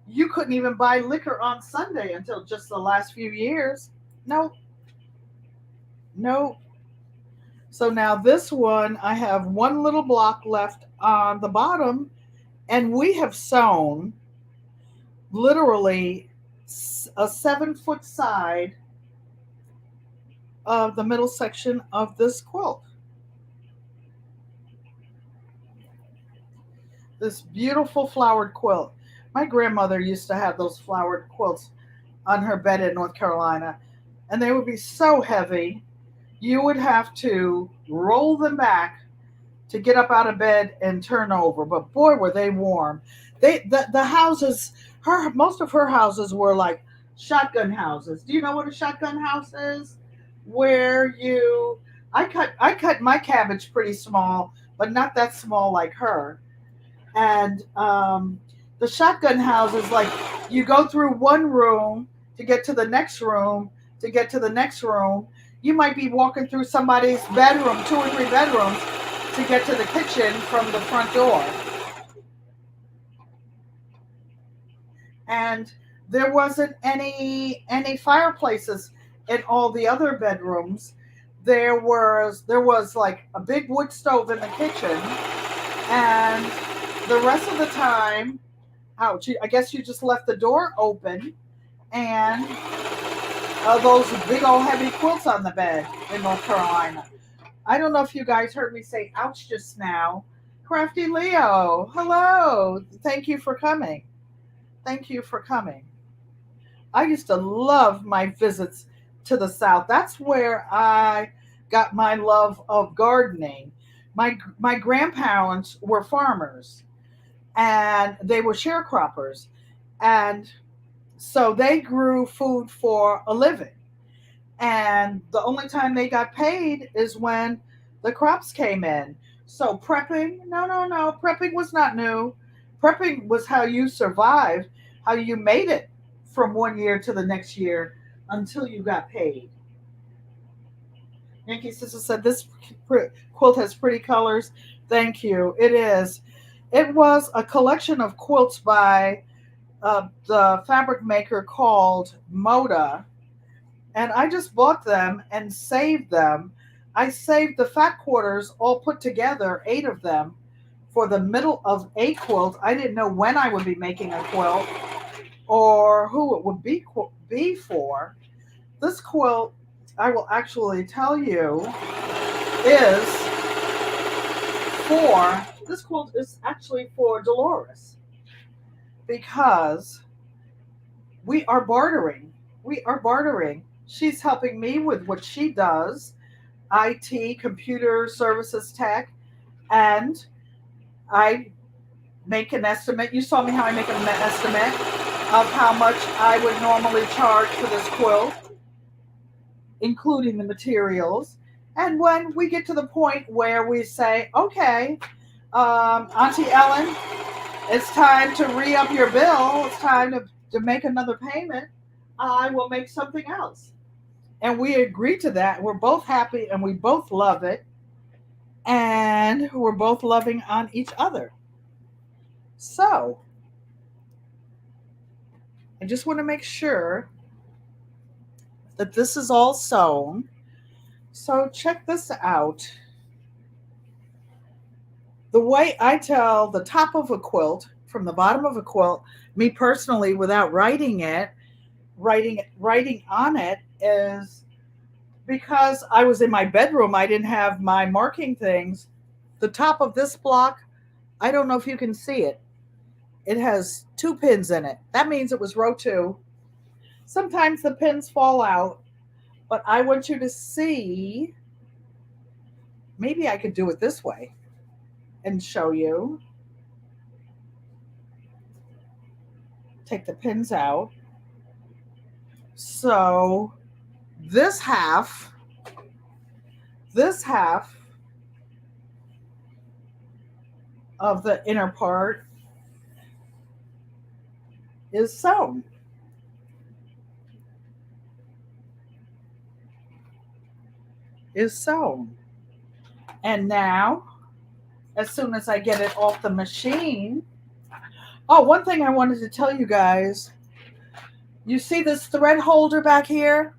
you couldn't even buy liquor on Sunday until just the last few years. No, no. So now this one, I have one little block left on the bottom, and we have sewn literally a 7-foot side of the middle section of this quilt. This beautiful flowered quilt. My grandmother used to have those flowered quilts on her bed in North Carolina, and they would be so heavy. You would have to roll them back to get up out of bed and turn over. But boy, were they warm. The houses, most of her houses were like shotgun houses. Do you know what a shotgun house is? Where I cut my cabbage pretty small, but not that small like her. And the shotgun house is like you go through one room to get to the next room to get to the next room. You might be walking through somebody's bedroom, 2 or 3 bedrooms, to get to the kitchen from the front door. And there wasn't any fireplaces in all the other bedrooms. There was like a big wood stove in the kitchen, and the rest of the time, ouch, I guess you just left the door open, and those big old heavy quilts on the bed in North Carolina. I don't know if you guys heard me say ouch just now, Crafty Leo, hello. Thank you for coming. Thank you for coming. I used to love my visits to the South. That's where I got my love of gardening. My grandparents were farmers and they were sharecroppers. And so they grew food for a living. And the only time they got paid is when the crops came in. So prepping, no, no, no, prepping was not new. Prepping was how you survived, how you made it from one year to the next year until you got paid. Yankee Sister said this quilt has pretty colors. Thank you. It is. It was a collection of quilts by the fabric maker called Moda, and I just bought them and saved them. I saved the fat quarters all put together, 8 of them, for the middle of a quilt. I didn't know when I would be making a quilt or who it would be for. This quilt, I will actually tell you, is this quilt is actually for Dolores because we are bartering. We are bartering. She's helping me with what she does, IT, computer services tech, and I make an estimate. You saw me how I make an estimate of how much I would normally charge for this quilt, including the materials. And when we get to the point where we say, okay, Auntie Ellen, it's time to re up your bill, it's time to make another payment, I will make something else. And we agree to that. We're both happy and we both love it. And we're both loving on each other. So, I just want to make sure that this is all sewn. So, check this out. The way I tell the top of a quilt from the bottom of a quilt, me personally, without writing on it, is because I was in my bedroom, I didn't have my marking things. The top of this block, I don't know if you can see it. It has 2 pins in it. That means it was row 2. Sometimes the pins fall out, but I want you to see. Maybe I could do it this way and show you. Take the pins out. So this half of the inner part is sewn. Is sewn. And now, as soon as I get it off the machine, oh, one thing I wanted to tell you guys, you see this thread holder back here?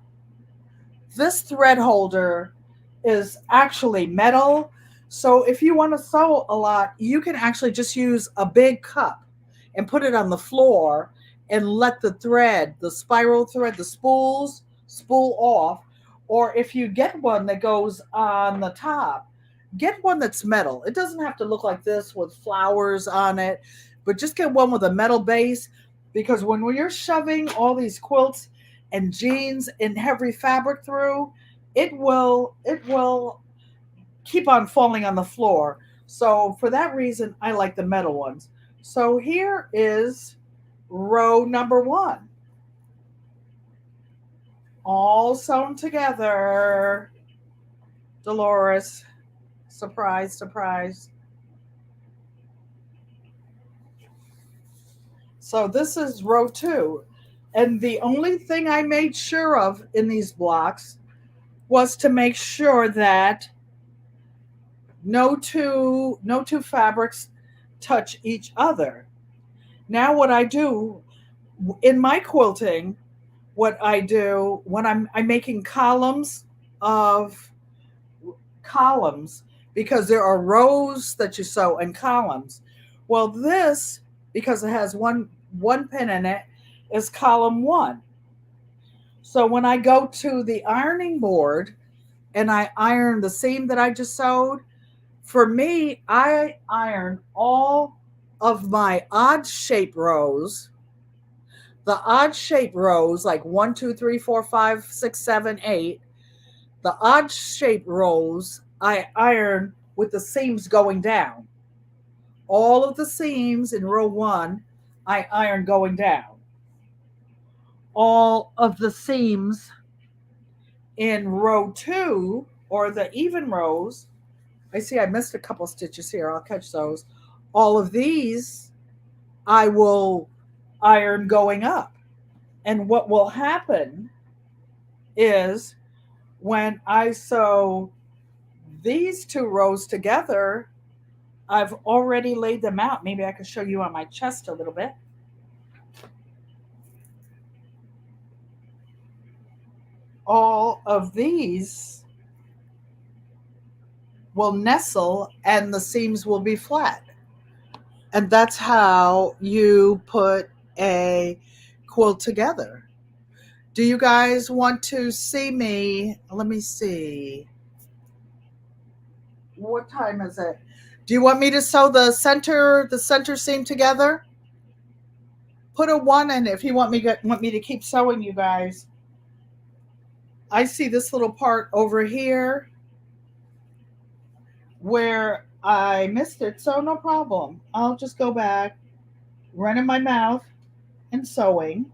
This thread holder is actually metal. So if you want to sew a lot, you can actually just use a big cup and put it on the floor and let the thread, the spiral thread, the spool off. Or if you get one that goes on the top, get one that's metal. It doesn't have to look like this with flowers on it, but just get one with a metal base, because when you're shoving all these quilts and jeans and heavy fabric through, it will keep on falling on the floor. So for that reason, I like the metal ones. So here is row number 1, all sewn together. Dolores, surprise, surprise. So this is row 2. And the only thing I made sure of in these blocks was to make sure that no two fabrics touch each other. Now what I do in my quilting, what I do when I'm making of columns, because there are rows that you sew and columns. Well, this, because it has one pin in it, is column 1. So when I go to the ironing board and I iron the seam that I just sewed, For me, I iron all of my odd shape rows. The odd shape rows, like 1, 2, 3, 4, 5, 6, 7, 8. The odd shape rows I iron with the seams going down. All of the seams in row 1 I iron going down. All of the seams in row 2, or the even rows, I see I missed a couple stitches here. I'll catch those. All of these I will iron going up. And what will happen is when I sew these two rows together, I've already laid them out. Maybe I can show you on my chest a little bit. All of these will nestle and the seams will be flat. And that's how you put a quilt together. Do you guys want to see me? Let me see. What time is it? Do you want me to sew the center seam together? Put a 1 in if you want me to keep sewing, you guys. I see this little part over here where I missed it, so no problem. I'll just go back, running my mouth and sewing,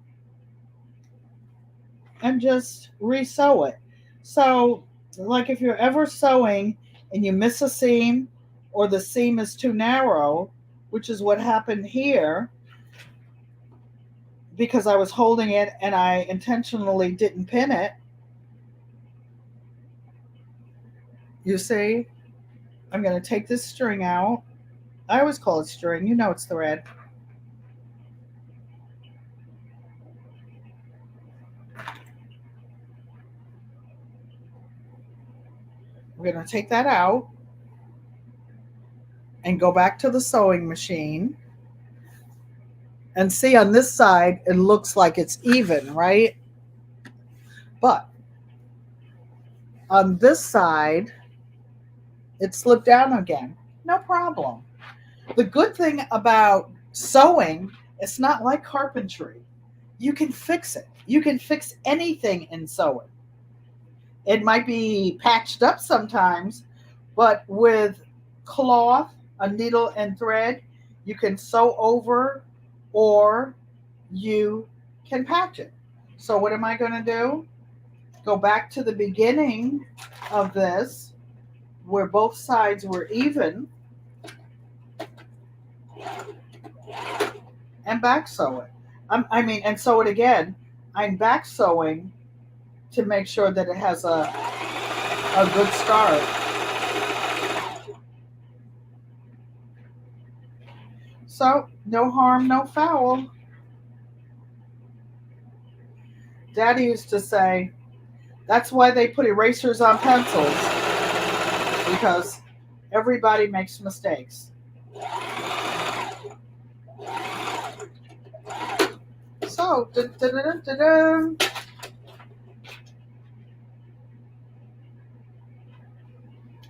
and just re-sew it. So, like if you're ever sewing and you miss a seam or the seam is too narrow, which is what happened here because I was holding it and I intentionally didn't pin it. You see, I'm going to take this string out. I always call it string. You know it's thread. We're going to take that out and go back to the sewing machine. And see, on this side, it looks like it's even, right? But on this side, it slipped down again. No problem. The good thing about sewing, it's not like carpentry. You can fix it. You can fix anything in sewing. It might be patched up sometimes, but with cloth, a needle, and thread, you can sew over or you can patch it. So, what am I going to do? Go back to the beginning of this where both sides were even and back sew it. And sew it again. I'm back sewing to make sure that it has a good start. So, no harm, no foul. Daddy used to say, that's why they put erasers on pencils, because everybody makes mistakes. So,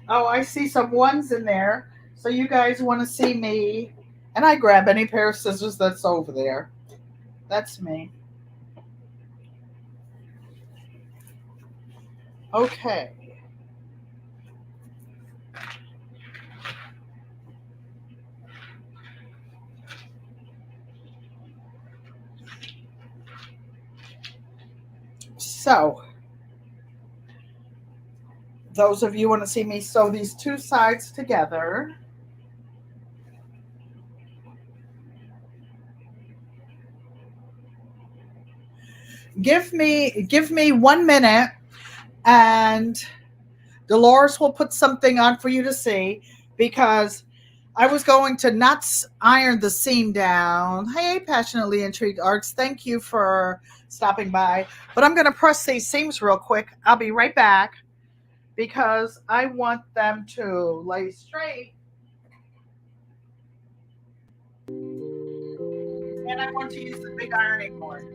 oh, I see some ones in there. So you guys want to see me, and I grab any pair of scissors that's over there. That's me. Okay. So, those of you want to see me sew these two sides together. Give me 1 minute, and Dolores will put something on for you to see, because I was going to not iron the seam down. Hey, Passionately Intrigued Arts, thank you for stopping by. But I'm going to press these seams real quick. I'll be right back because I want them to lay straight. And I want to use the big ironing board.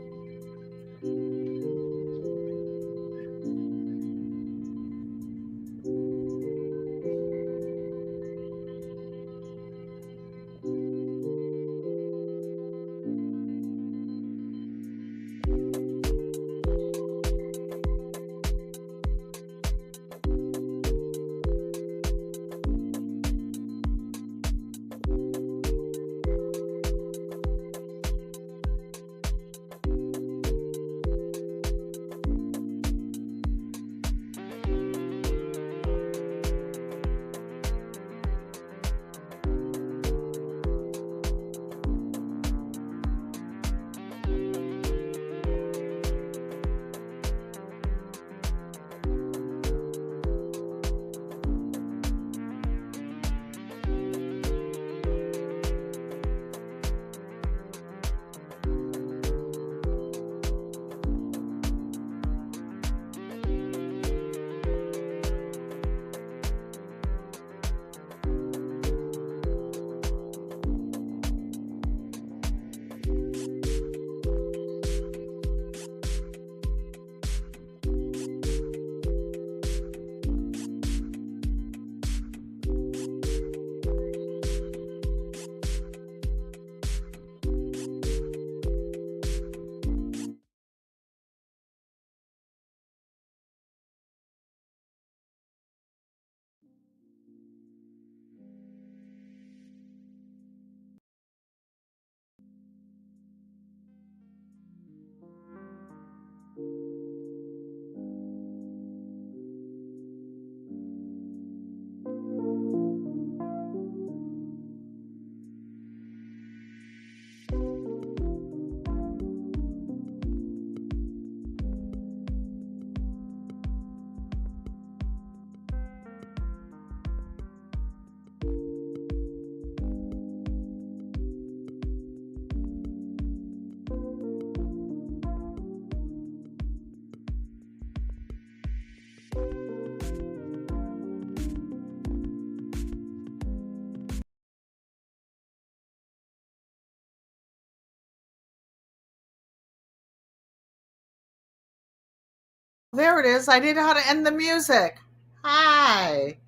There it is. I didn't know how to end the music. Hi.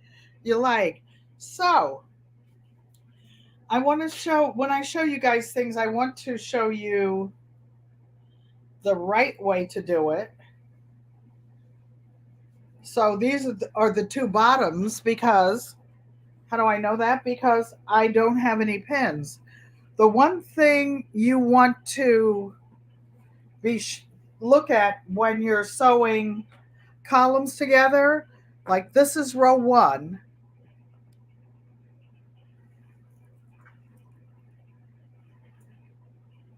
You like. So, I want to show, when I show you guys things, I want to show you the right way to do it. So, these are the two bottoms because, how do I know that? Because I don't have any pins. The one thing you want to be look at when you're sewing columns together, like this is row one.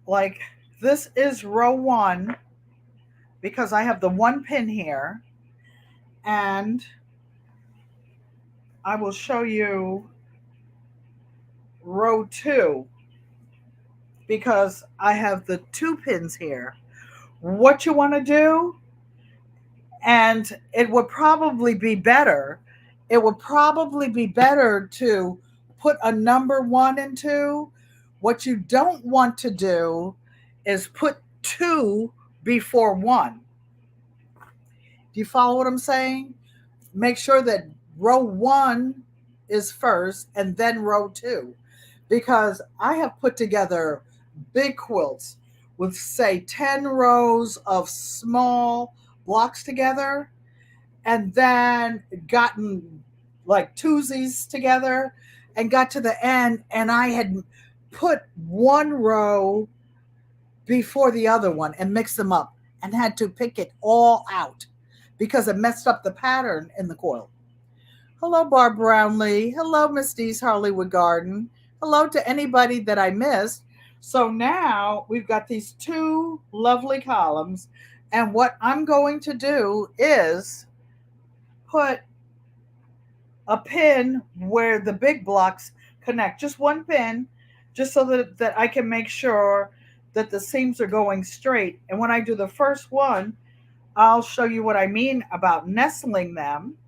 Like this is row one because I have the one pin here, and I will show you row two because I have the two pins here. What you want to do, and it would probably be better, to put a number one and two. What you don't want to do is put two before one. Do you follow what I'm saying? Make sure that row one is first and then row two. Because I have put together big quilts with, say, 10 rows of small blocks together, and then gotten like twosies together and got to the end, and I had put one row before the other one and mixed them up and had to pick it all out because it messed up the pattern in the coil. Hello, Barb Brownlee. Hello, Miss Dee's Hollywood Garden. Hello to anybody that I missed. So now we've got these two lovely columns, and what I'm going to do is put a pin where the big blocks connect, just one pin, just so that I can make sure that the seams are going straight. And when I do the first one, I'll show you what I mean about nestling them.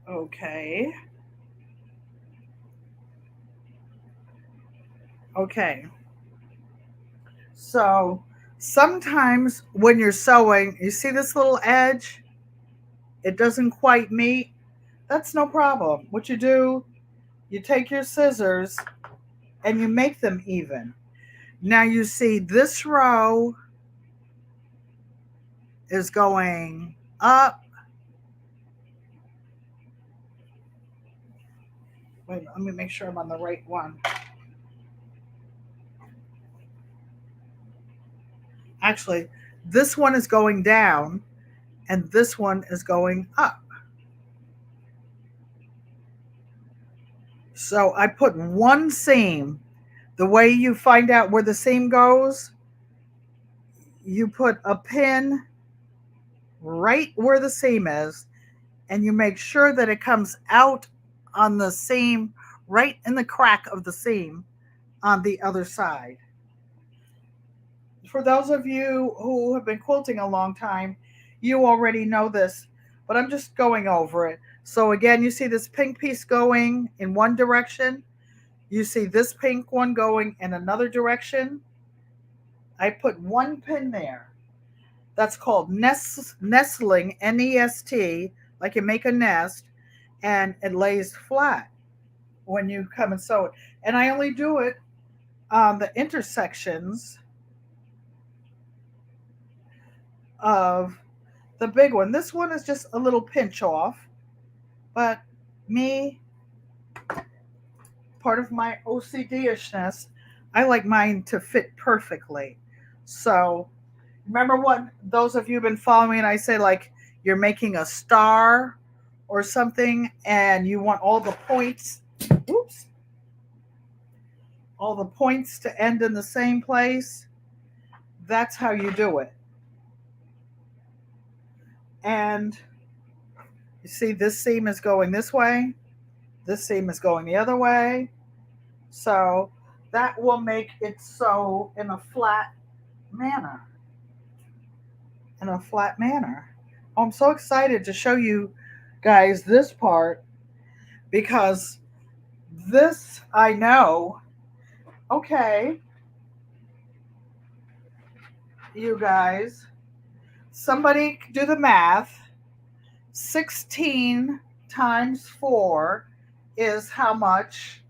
Okay. Okay. So sometimes when you're sewing, you see this little edge? It doesn't quite meet. That's no problem. What you do, you take your scissors and you make them even. Now you see this row is going up. Wait, let me make sure I'm on the right one. Actually, this one is going down and this one is going up. So I put one seam. The way you find out where the seam goes, you put a pin right where the seam is, and you make sure that it comes out on the seam, right in the crack of the seam on the other side. For those of you who have been quilting a long time, you already know this, but I'm just going over it. So again, you see this pink piece going in one direction. You see this pink one going in another direction. I put one pin there. That's called nestling, N-E-S-T, like you make a nest, and it lays flat when you come and sew it. And I only do it on the intersections of the big one. This one is just a little pinch off, but me, part of my OCD-ishness, I like mine to fit perfectly. So remember what those of you have been following me, and I say, like, you're making a star or something and you want all the points, oops, all the points to end in the same place. That's how you do it. And you see this seam is going this way, this seam is going the other way. So that will make it sew in a flat manner. in a flat manner. Oh, I'm so excited to show you guys this part because this I know. Okay, you guys, somebody do the math. 16 times 4 is how much?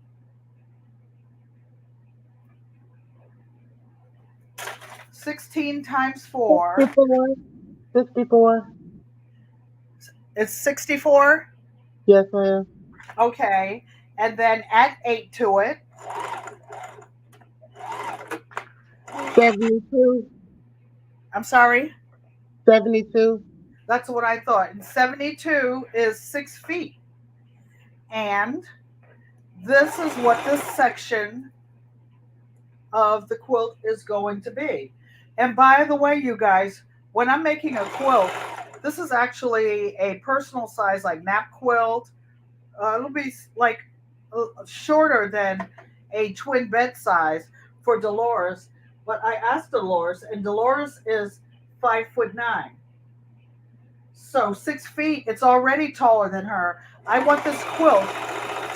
16 times 4 64. 64. is 64. Yes, ma'am. Okay, and then add 8 to it. 72. I'm sorry, 72. that's what I thought. And 72 is 6 feet. And this is what this section of the quilt is going to be. And by the way, you guys, when I'm making a quilt, this is actually a personal size, like nap quilt. It'll be like shorter than a twin bed size for Dolores. But I asked Dolores, and Dolores is 5'9". So 6 feet, it's already taller than her. I want this quilt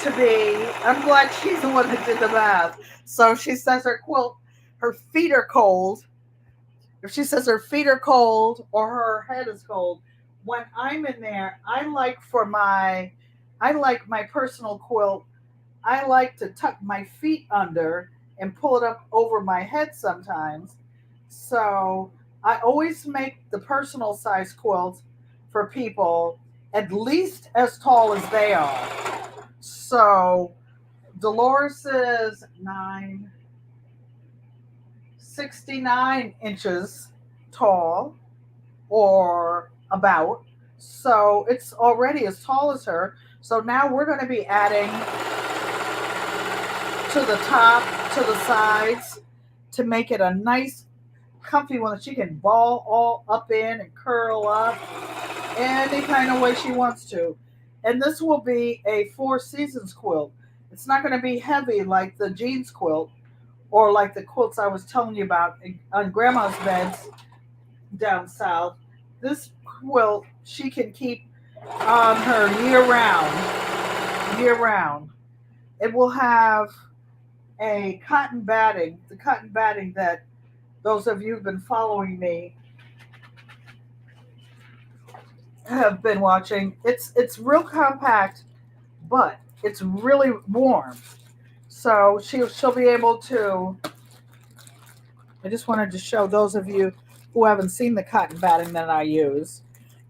to be, I'm glad she's the one that did the math. So she says her quilt, her feet are cold. If she says her feet are cold or her head is cold, when I'm in there, I like my personal quilt. I like to tuck my feet under and pull it up over my head sometimes. So I always make the personal size quilts for people at least as tall as they are. So Dolores is 69 inches tall or about. So it's already as tall as her. So now we're going to be adding to the top, to the sides to make it a nice, comfy one that she can ball all up in and curl up any kind of way she wants to. And this will be a Four Seasons quilt. It's not going to be heavy like the jeans quilt or like the quilts I was telling you about on grandma's beds down south. This quilt she can keep on her year round. Year round. It will have a cotton batting, the cotton batting that those of you who've been following me have been watching. It's real compact, but it's really warm. So she'll be able to. I just wanted to show those of you who haven't seen the cotton batting that I use.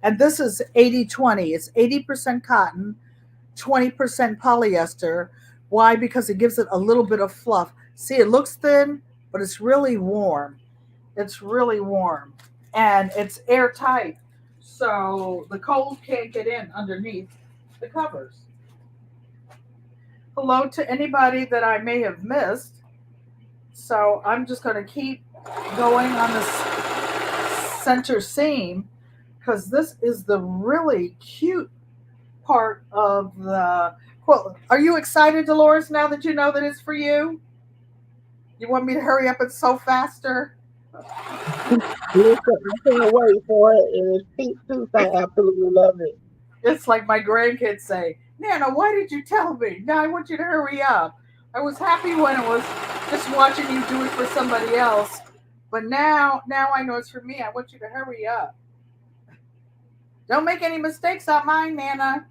And this is 80-20. It's 80% cotton, 20% polyester. Why? Because it gives it a little bit of fluff. See, it looks thin, but it's really warm. It's really warm. And it's airtight. So the cold can't get in underneath the covers. Hello to anybody that I may have missed. So I'm just going to keep going on this center seam because this is the really cute part of the quilt. Are you excited, Dolores, now that you know that it's for you? You want me to hurry up and sew faster? Listen, I can't wait for it. And it's pink too, so I absolutely love it. It's like my grandkids say, Nana, why did you tell me? Now I want you to hurry up. I was happy when it was just watching you do it for somebody else. But now I know it's for me. I want you to hurry up. Don't make any mistakes on mine, Nana.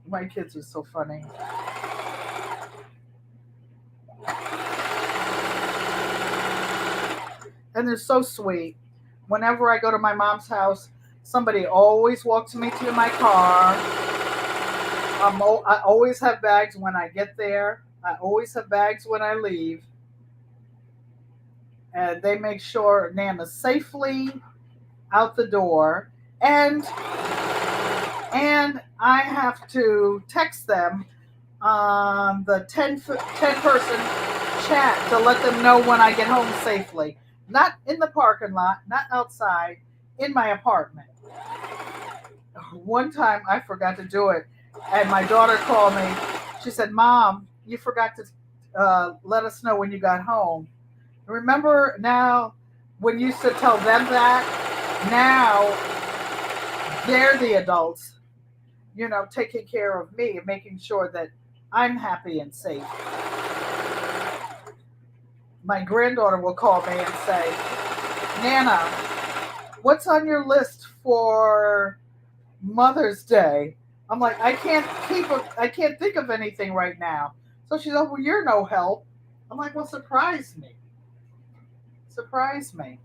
My kids are so funny. And they're so sweet. Whenever I go to my mom's house, somebody always walks me to my car. I always have bags when I get there. I always have bags when I leave. And they make sure Nana's safely out the door. And I have to text them on the 10 person chat to let them know when I get home safely. Not in the parking lot, not outside, in my apartment. One time I forgot to do it, and my daughter called me. She said, Mom, you forgot to let us know when you got home. Remember when you used to tell them that, now they're the adults, taking care of me and making sure that I'm happy and safe. My granddaughter will call me and say, Nana, what's on your list for Mother's Day? I'm like, I can't think of anything right now. So she's like, well, you're no help. I'm like, well, surprise me. Surprise me.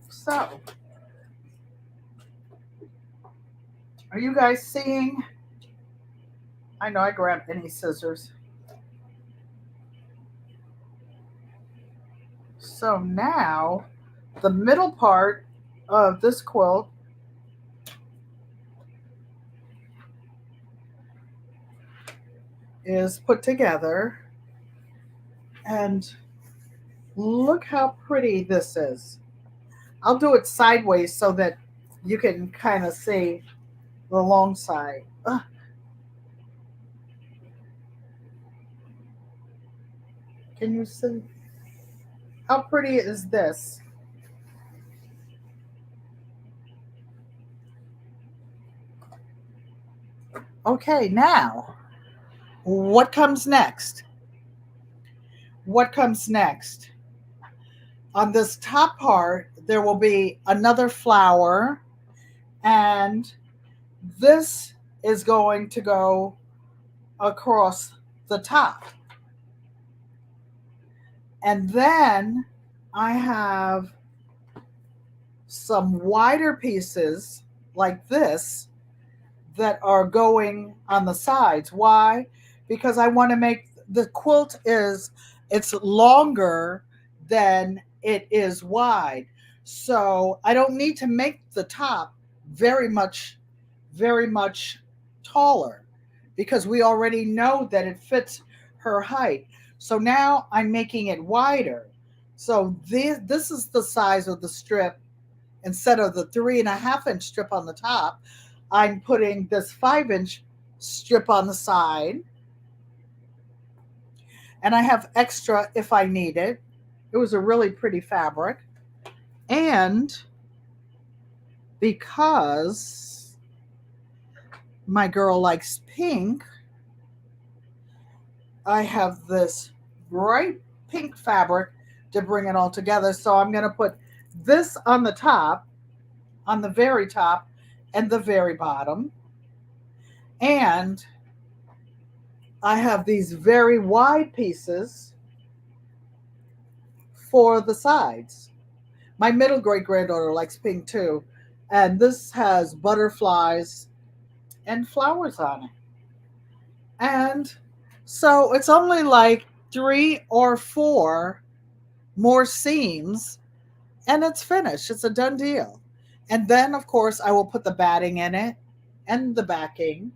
So, are you guys seeing? I know I grabbed any scissors. So now, the middle part of this quilt is put together. And look how pretty this is. I'll do it sideways so that you can kind of see the long side. Can you see? How pretty is this? Okay, now, what comes next? What comes next? On this top part, there will be another flower, and this is going to go across the top. And then I have some wider pieces like this that are going on the sides. Why? Because I want to make the quilt it's longer than it is wide. So I don't need to make the top very much very much taller because we already know that it fits her height. So now I'm making it wider. So this is the size of the strip. Instead of the 3.5 inch strip on the top, I'm putting this 5 inch strip on the side. And I have extra if I need it. It was a really pretty fabric. And because my girl likes pink, I have this bright pink fabric to bring it all together. So I'm going to put this on the top, on the very top, and the very bottom. And I have these very wide pieces for the sides. My middle great granddaughter likes pink too. And this has butterflies and flowers on it. And so it's only like 3 or 4 more seams and it's finished. It's a done deal. And then, of course, I will put the batting in it and the backing.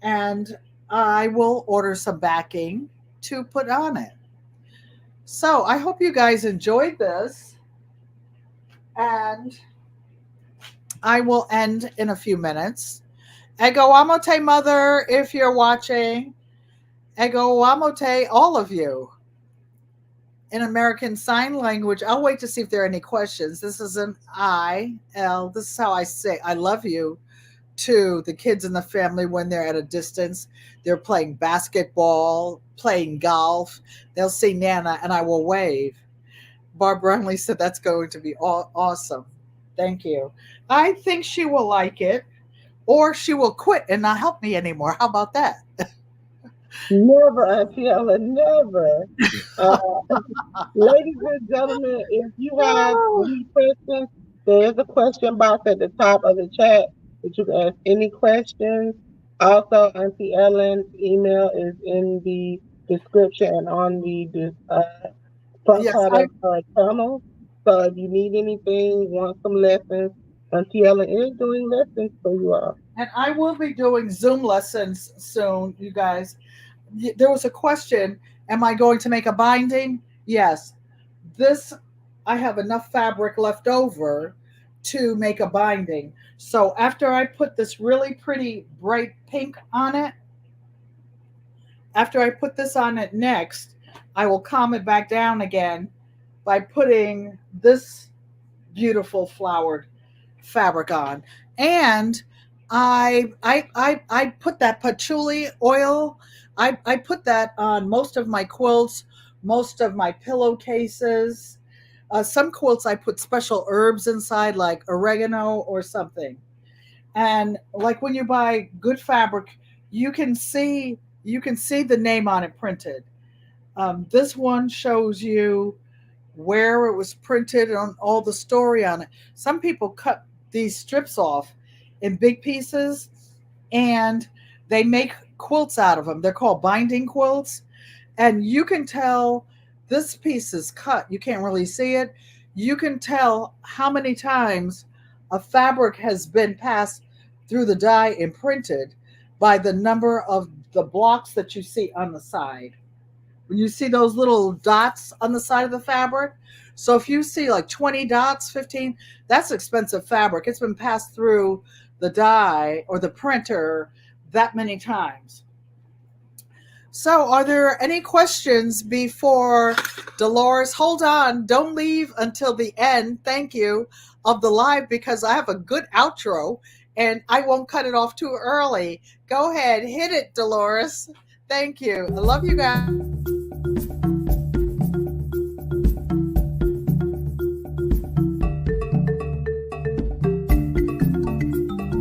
And I will order some backing to put on it. So I hope you guys enjoyed this. And I will end in a few minutes. Ego amote, mother, if you're watching. Ego amote, all of you. In American Sign Language, I'll wait to see if there are any questions. This is an I-L. This is how I say I love you to the kids in the family when they're at a distance. They're playing basketball, playing golf. They'll see Nana and I will wave. Barbara Brunley said that's going to be awesome. Thank you. I think she will like it, or she will quit and not help me anymore. How about that? Never, Auntie Ellen, never. Uh, Ladies and gentlemen, if you have any questions, there is a question box at the top of the chat that you can ask any questions. Also, Auntie Ellen's email is in the description and on the front Yes, part of our channel. So if you need anything, want some lessons, Auntie Ellen is doing lessons for you all. and I will be doing Zoom lessons soon, you guys. There was a question, am I going to make a binding? Yes. This, I have enough fabric left over to make a binding. So after I put this really pretty bright pink on it, after I put this on it next, I will calm it back down again by putting this beautiful flowered fabric on. And I put that patchouli oil. I put that on most of my quilts, most of my pillowcases. Some quilts I put special herbs inside, like oregano or something. And like when you buy good fabric, you can see you can see the name on it printed. This one shows you where it was printed and all the story on it. Some people cut these strips off in big pieces and they make quilts out of them. They're called binding quilts. And you can tell this piece is cut. You can't really see it. You can tell how many times a fabric has been passed through the die and printed by the number of the blocks that you see on the side. When you see those little dots on the side of the fabric, so if you see like 20 dots, 15, that's expensive fabric. It's been passed through the die or the printer that many times. So, are there any questions before Dolores? Hold on, don't leave until the end. Thank you of the live because I have a good outro and I won't cut it off too early. Go ahead, hit it, Dolores. Thank you. I love you guys.